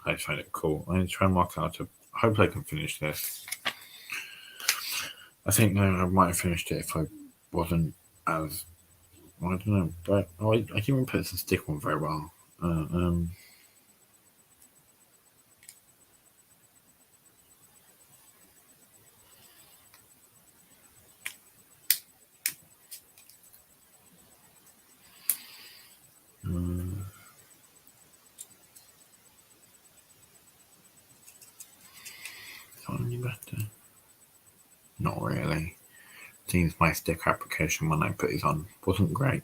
I find it cool. I'm trying to work out hopefully I can finish this. I think I might have finished it if I wasn't as, I don't know, but I didn't put some stick on very well. Any better? Not really. Seems my stick application when I put it on wasn't great.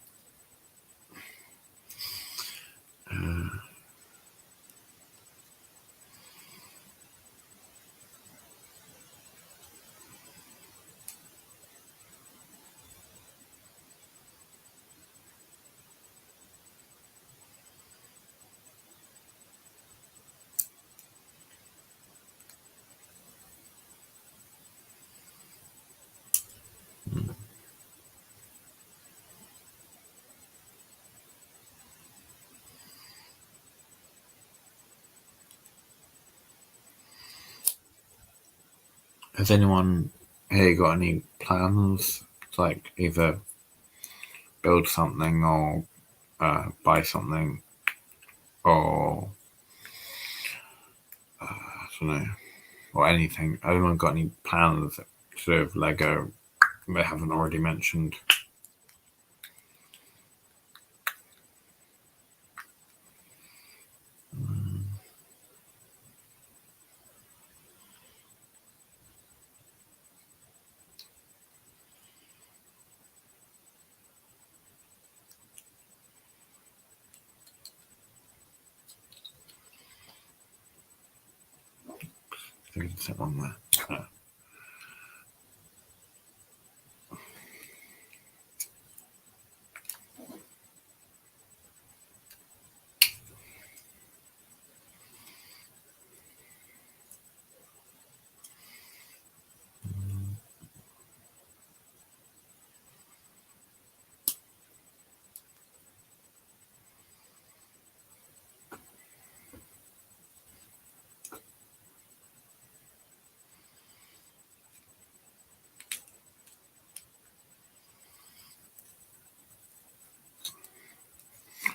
Has anyone here got any plans to like either build something or buy something or I don't know, or anything? Has anyone got any plans to do with Lego they haven't already mentioned? I think it's one there.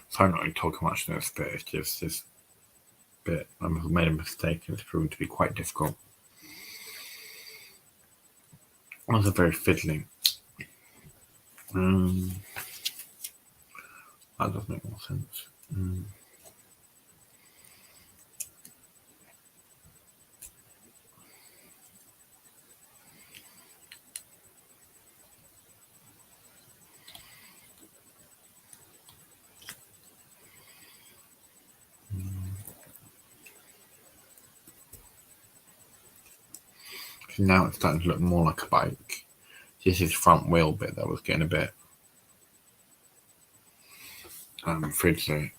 So I'm not really talking much in this bit, it's just this bit. I've made a mistake and it's proven to be quite difficult. It was very fiddly. That does make more sense. Now it's starting to look more like a bike. Just his front wheel bit that was getting a bit fridgy.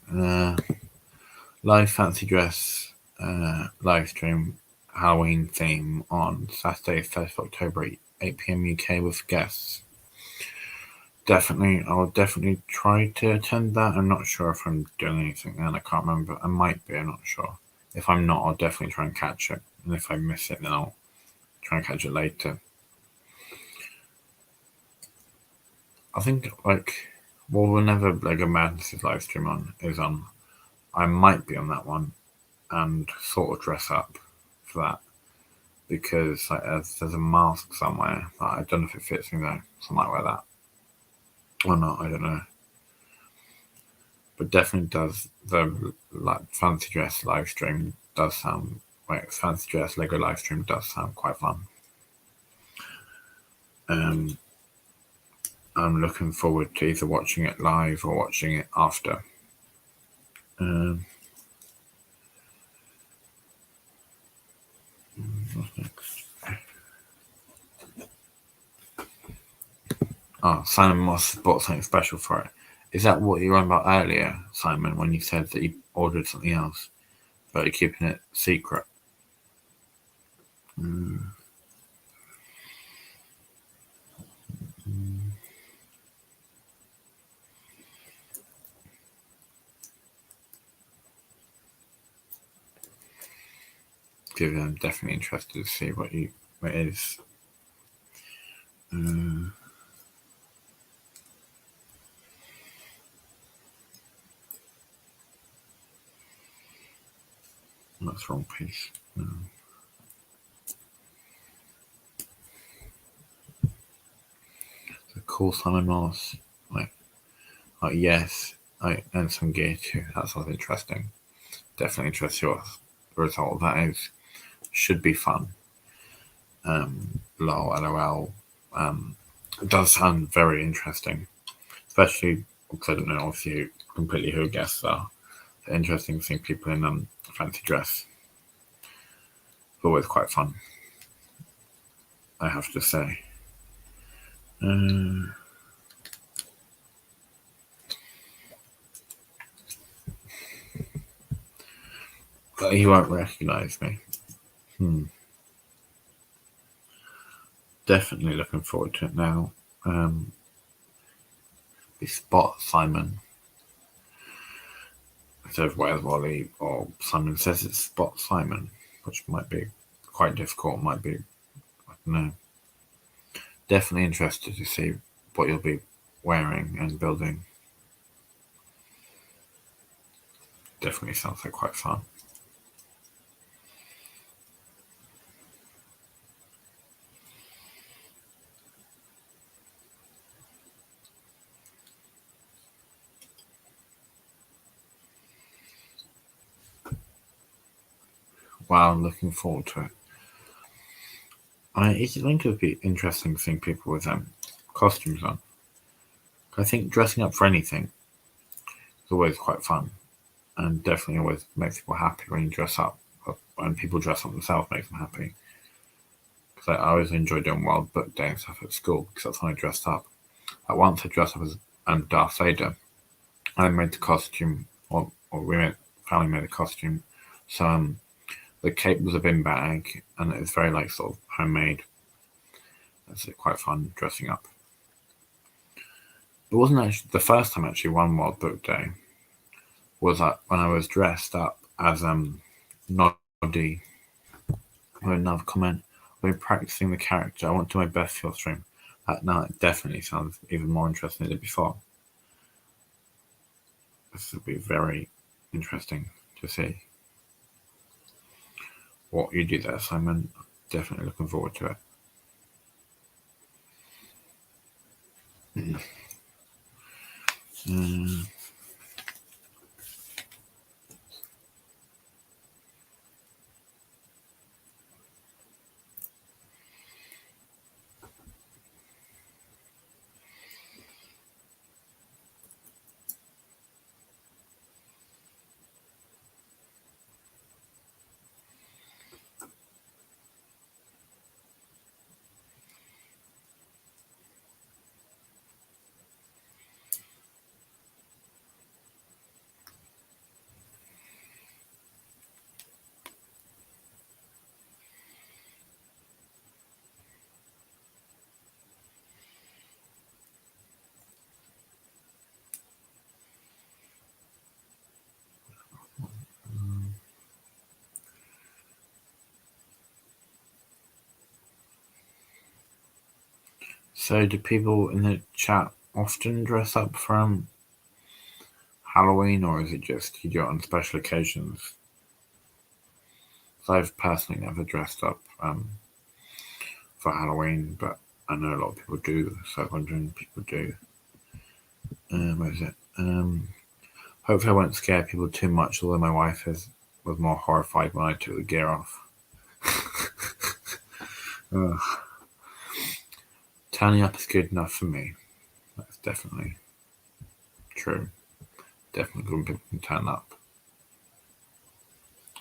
Live fancy dress live stream Halloween theme on Saturday, 1st of October, 8 p.m. UK with guests. Definitely, I'll definitely try to attend that. I'm not sure if I'm doing anything then. I can't remember. I might be, I'm not sure. If I'm not, I'll definitely try and catch it. And if I miss it, then I'll try and catch it later. I think, whenever Lego Madness' live stream is on, I might be on that one and sort of dress up for that. Because there's a mask somewhere that I don't know if it fits me though. So I might wear that. Or not, I don't know. But definitely does the fancy dress live stream does sound fancy dress Lego live stream does sound quite fun. I'm looking forward to either watching it live or watching it after. What's next? Oh, Simon Moss bought something special for it. Is that what you were on about earlier, Simon, when you said that you ordered something else, but you're keeping it secret? I'm definitely interested to see what it is. That's the wrong piece. No. So cool Simon Moss. Yes. And some gear too. That sounds interesting. Definitely interested what the result of that is. Should be fun. LOL. It does sound very interesting. Especially because I don't know obviously completely who guests are. It's interesting seeing people in fancy dress. It's always quite fun, I have to say. But he won't recognise me. Definitely looking forward to it now. We spot Simon instead of Where's Wally, or Simon says it's Spot Simon, which might be quite difficult. Might be, I don't know. Definitely interested to see what you'll be wearing and building. Definitely sounds like quite fun. Wow, I'm looking forward to it. I think it would be interesting seeing people with costumes on. I think dressing up for anything is always quite fun, and definitely always makes people happy when you dress up. When people dress up themselves, makes them happy. Because I always enjoy doing World Book Day and stuff at school, because that's when I dressed up. Once I dressed up as Darth Vader, and I made the costume, or family made a costume. So the cape was a bin bag, and it was very like sort of homemade. It's quite fun dressing up. It wasn't actually the first time actually one World Book Day was when I was dressed up as Noddy. Another comment. I've been practicing the character. I want to do my best for your stream. Now it definitely sounds even more interesting than it did before. This will be very interesting to see what you do there, Simon. Definitely looking forward to it. So, do people in the chat often dress up for Halloween, or is it just you do it on special occasions? So I've personally never dressed up for Halloween, but I know a lot of people do, so I'm wondering if people do. Where is it? Hopefully I won't scare people too much, although my wife was more horrified when I took the gear off. Turning up is good enough for me. That's definitely true. Definitely good when people can turn up.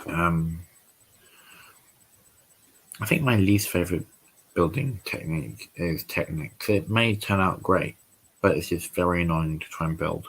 I think my least favourite building technique is Technic. It may turn out great, but it's just very annoying to try and build.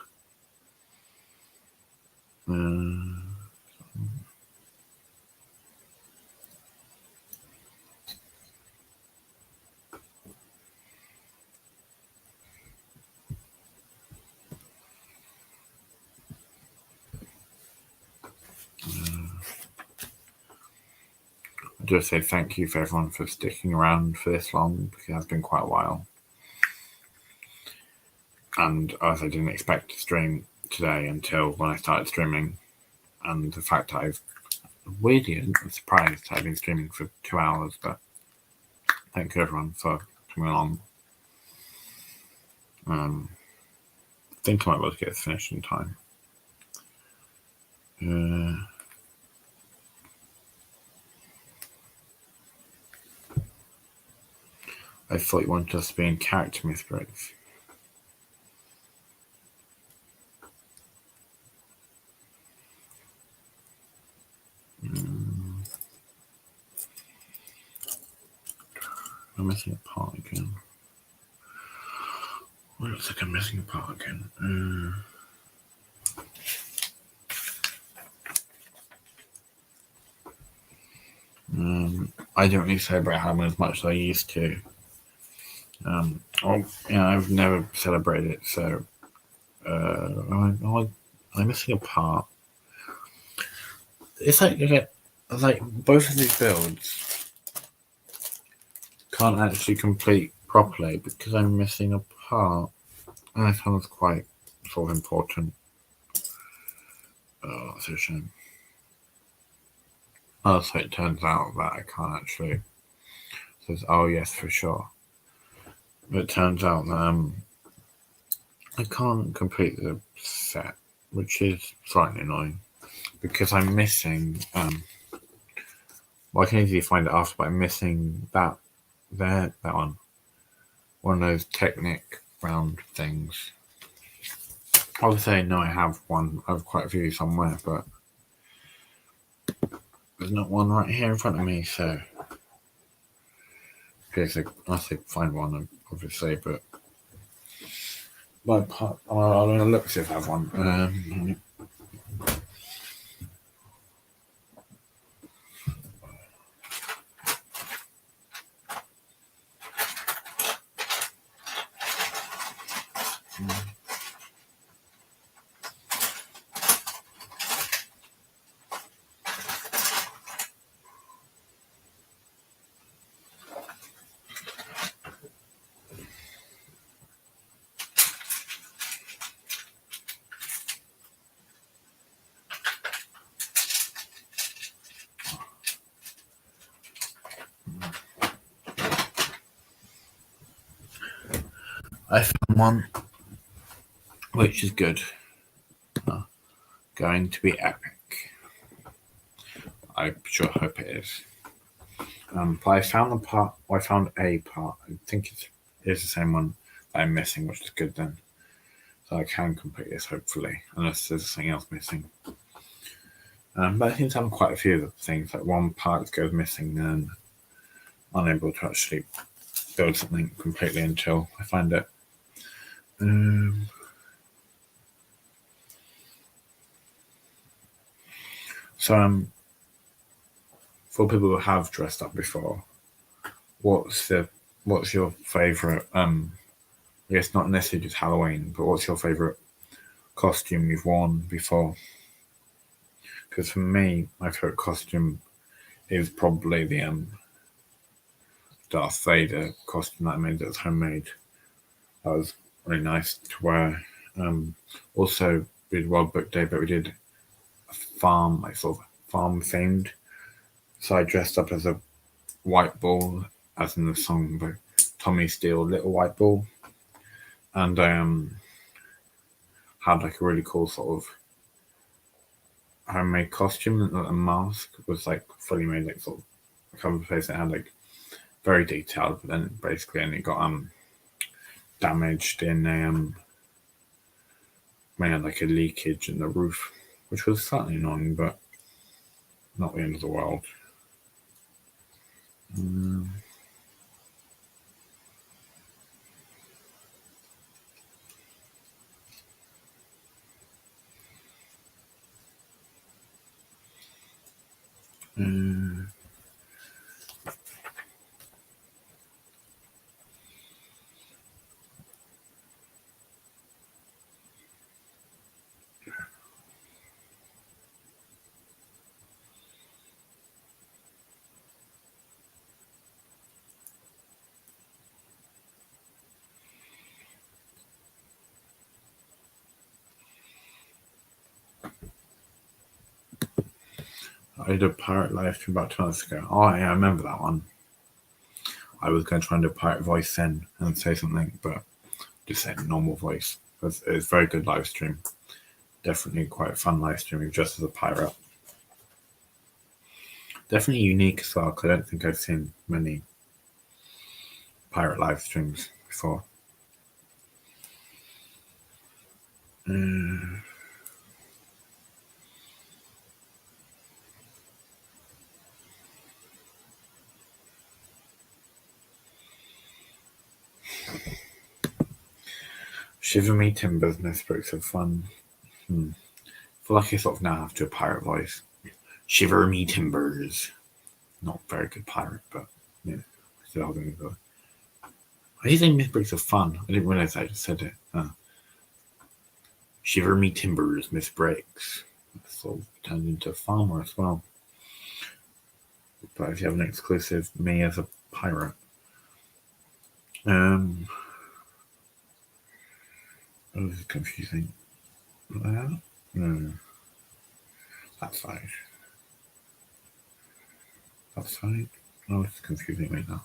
I just say thank you for everyone for sticking around for this long, because it has been quite a while. and as I didn't expect to stream today until when I started streaming, and the fact that I've weirdly surprised I've been streaming for 2 hours, but thank you everyone for coming along. I think I might be able to get this finished in time. I thought you wanted us to be in character myth breaks. I'm missing a part again. Well, it looks like I'm missing a part again. I don't really celebrate Halloween as much as I used to. I've never celebrated it, so I'm missing a part. It's like both of these builds can't actually complete properly because I'm missing a part, and I found it's quite sort of important. Oh, it's a shame. Oh, so it turns out that I can't actually. Says, oh yes, for sure. But it turns out that I can't complete the set, which is slightly annoying because I'm missing. Well, I can easily find it after, but I'm missing that one of those Technic round things. Obviously, I know I have one. I have quite a few somewhere, but there's not one right here in front of me. So, unless I find one, obviously, but my part. I'm gonna look see if I have one. I found one, which is good. Going to be epic. I sure hope it is. But I found the part. Well, I found a part. I think it is the same one that I'm missing, which is good then. So I can complete this hopefully, unless there's something else missing. But I seem to have quite a few things. Like one part goes missing, and unable to actually build something completely until I find it. So for people who have dressed up before, what's your favourite? I guess not necessarily just Halloween, but what's your favourite costume you've worn before? Because for me, my favourite costume is probably the Darth Vader costume that I made that's homemade. That was really nice to wear. Also, we did World Book Day, but we did a farm, like sort of farm themed. So I dressed up as a white bull, as in the song by Tommy Steele, Little White Bull. And I had like a really cool sort of homemade costume, and a mask was like fully made, like sort of a couple of places that had like very detailed, but then basically and it got damaged in we had like a leakage in the roof, which was slightly annoying, but not the end of the world. I did a pirate live stream about 2 months ago. Oh, yeah, I remember that one. I was going to try and do a pirate voice then and say something, but just say normal voice. It was a very good live stream. Definitely quite a fun live stream just as a pirate. Definitely unique as well, because I don't think I've seen many pirate live streams before. Shiver me timbers, Miss Bricks of fun. I feel like I sort of now have to do a pirate voice. Shiver me timbers. Not very good pirate, but yeah, still holding it good. I just think Miss Bricks of fun. I didn't realize I just said it. Shiver me timbers, Miss Bricks. That sort of turned into a farmer as well. But if you have an exclusive me as a pirate. Oh, this is confusing. No. That's fine. That's fine. Oh, it's confusing right now.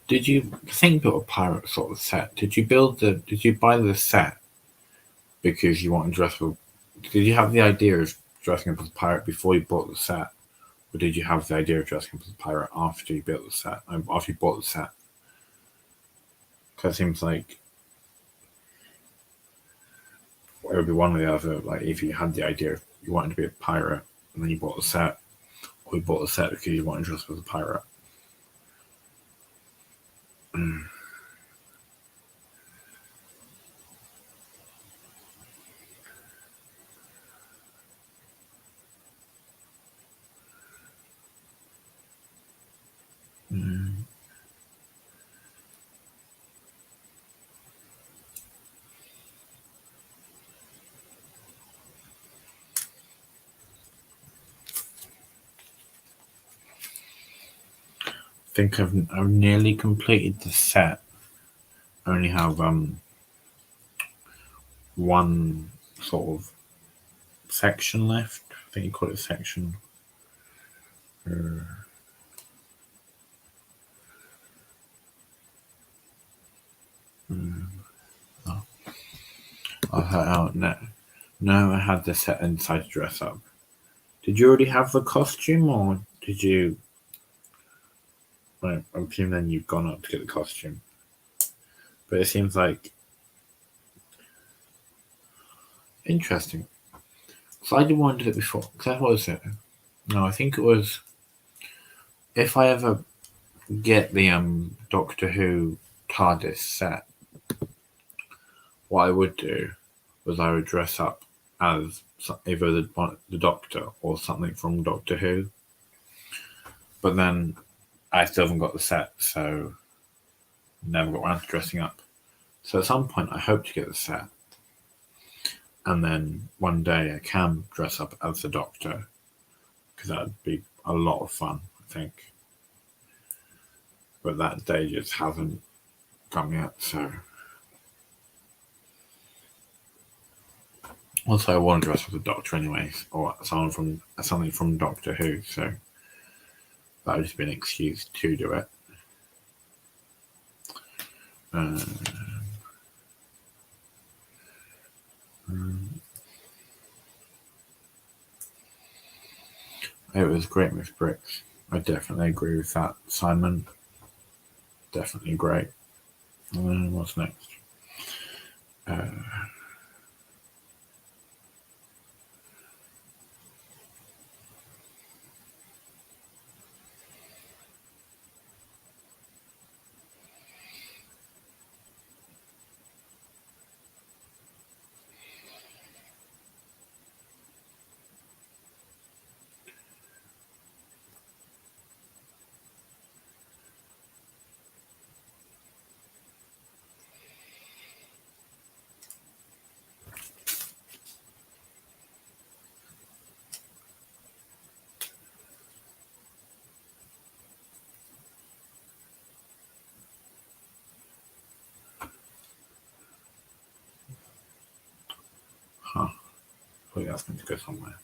Did you think about a pirate sort of set? Did you buy the set because you want to dress up? Did you have the idea of dressing up as a pirate before you bought the set? Or did you have the idea of dressing up as a pirate after you built the set? After you bought the set? Because it seems like it would be one or the other. Like if you had the idea of you wanted to be a pirate and then you bought the set, or you bought the set because you wanted to dress up as a pirate. I think I've nearly completed the set. I only have one sort of section left. I think you call it a section. Oh, no, I had the set inside to dress up. Did you already have the costume, or did you? Well, I assume then you've gone up to get the costume. But it seems like interesting. So I didn't want to do it before. Because what was it? No, I think it was if I ever get the Doctor Who TARDIS set, what I would do was I would dress up as either the Doctor or something from Doctor Who. But then I still haven't got the set, so never got around to dressing up. So at some point, I hope to get the set, and then one day I can dress up as the Doctor, because that'd be a lot of fun, I think. But that day just hasn't come yet, so. Also, I want to dress as a Doctor anyways, or something from Doctor Who, so that would just be an excuse to do it. It was great, Miss Bricks. I definitely agree with that, Simon. Definitely great. And then what's next? Huh. I thought that's going to go somewhere.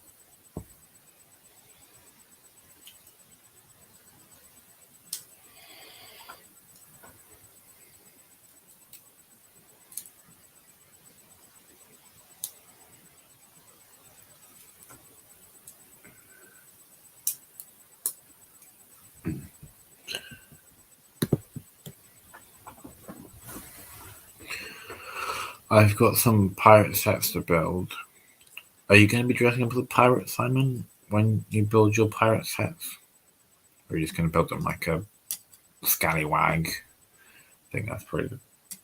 I've got some pirate sets to build. Are you going to be dressing up as a pirate, Simon, when you build your pirate sets? Or are you just going to build them like a scallywag? I think that's probably,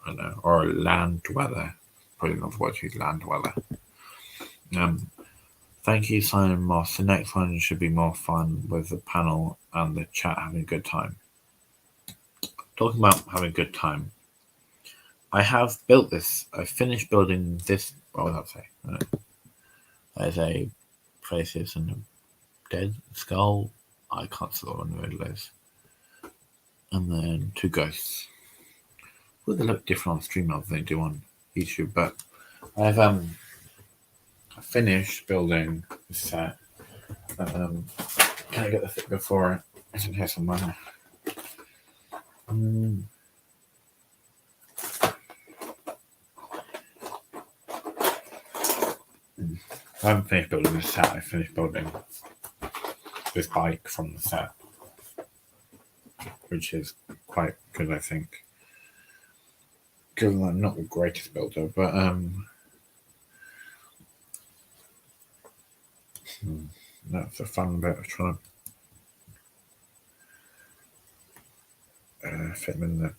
I don't know, or a land dweller. Probably not the word to use, land dweller. Thank you, Simon Moss. The next one should be more fun with the panel and the chat having a good time. Talking about having a good time, I have built this. I finished building this. What was I say? There's a faces and a dead skull. I can't see what one the middle is. And then 2 ghosts. Well, they look different on stream than they do on YouTube, but I've finished building this set. Can I get the thing before it? It's in here somewhere. I haven't finished building this set. I finished building this bike from the set, which is quite good, I think. Given I'm not the greatest builder, but that's a fun bit of trying to fit them in there.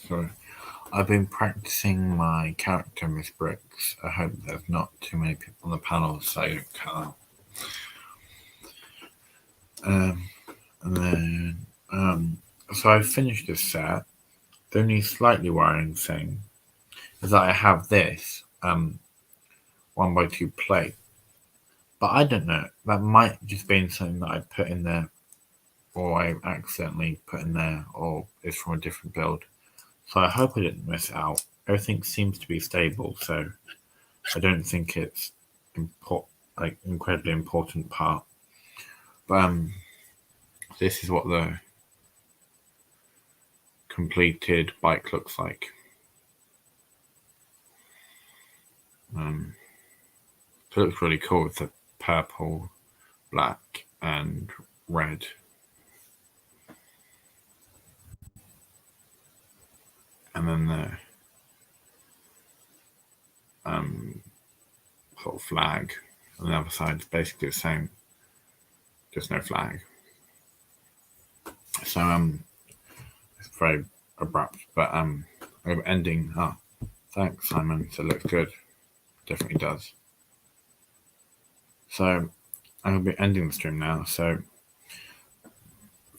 So I've been practicing my character, Miss Bricks. I hope there's not too many people on the panel, so I can't. And then, so I finished this set. The only slightly worrying thing is that I have this 1x2 plate, but I don't know. That might just be something that I put in there, or I accidentally put in there, or it's from a different build. So I hope I didn't miss it out. Everything seems to be stable, so I don't think it's incredibly important part. But this is what the completed bike looks like. So it looks really cool with the purple, black, and red. And then the sort of flag on the other side is basically the same, just no flag. So it's very abrupt, but ending. Oh, thanks, Simon. So it looks good. Definitely does. So I'm gonna be ending the stream now. So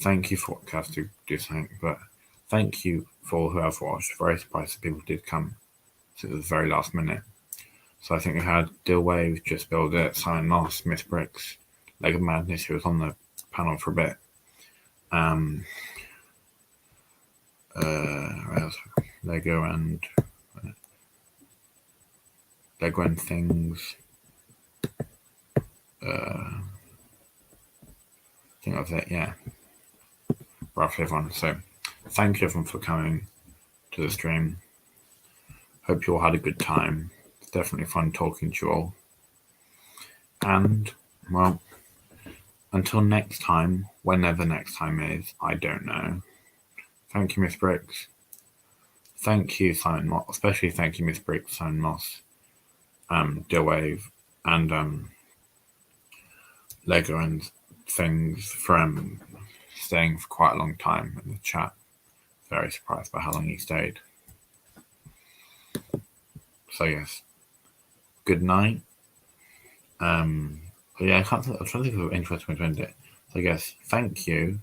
thank you for what Cass do something, but thank you for whoever watched. Very surprised that people did come to the very last minute. So I think we had Dill Wave, Just Build It, Silent Loss, Miss Bricks, Lego Madness, who was on the panel for a bit. Lego and things. I think that's it, yeah. Roughly everyone. So thank you everyone for coming to the stream. Hope you all had a good time. It's definitely fun talking to you all. And, well, until next time, whenever next time is, I don't know. Thank you, Miss Bricks. Thank you, Silent Moss. Especially thank you, Miss Bricks, Silent Moss, Dill Wave, and Lego and things for staying for quite a long time in the chat. Very surprised by how long he stayed. So yes, good night. Yeah, I'm trying to think of an interesting way to end it. So I guess thank you.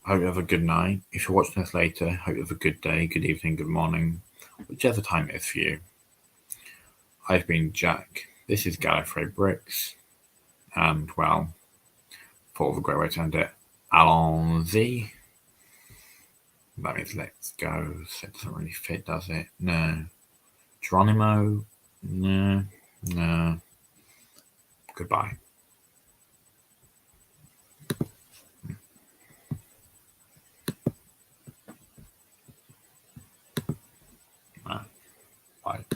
Hope you have a good night. If you're watching this later, hope you have a good day, good evening, good morning, whichever time it is for you. I've been Jack. This is Gallifrey Bricks. And, well, thought of a great way to end it. Allons-y. That means let's go. So it doesn't really fit, does it? No. Geronimo? No. Goodbye.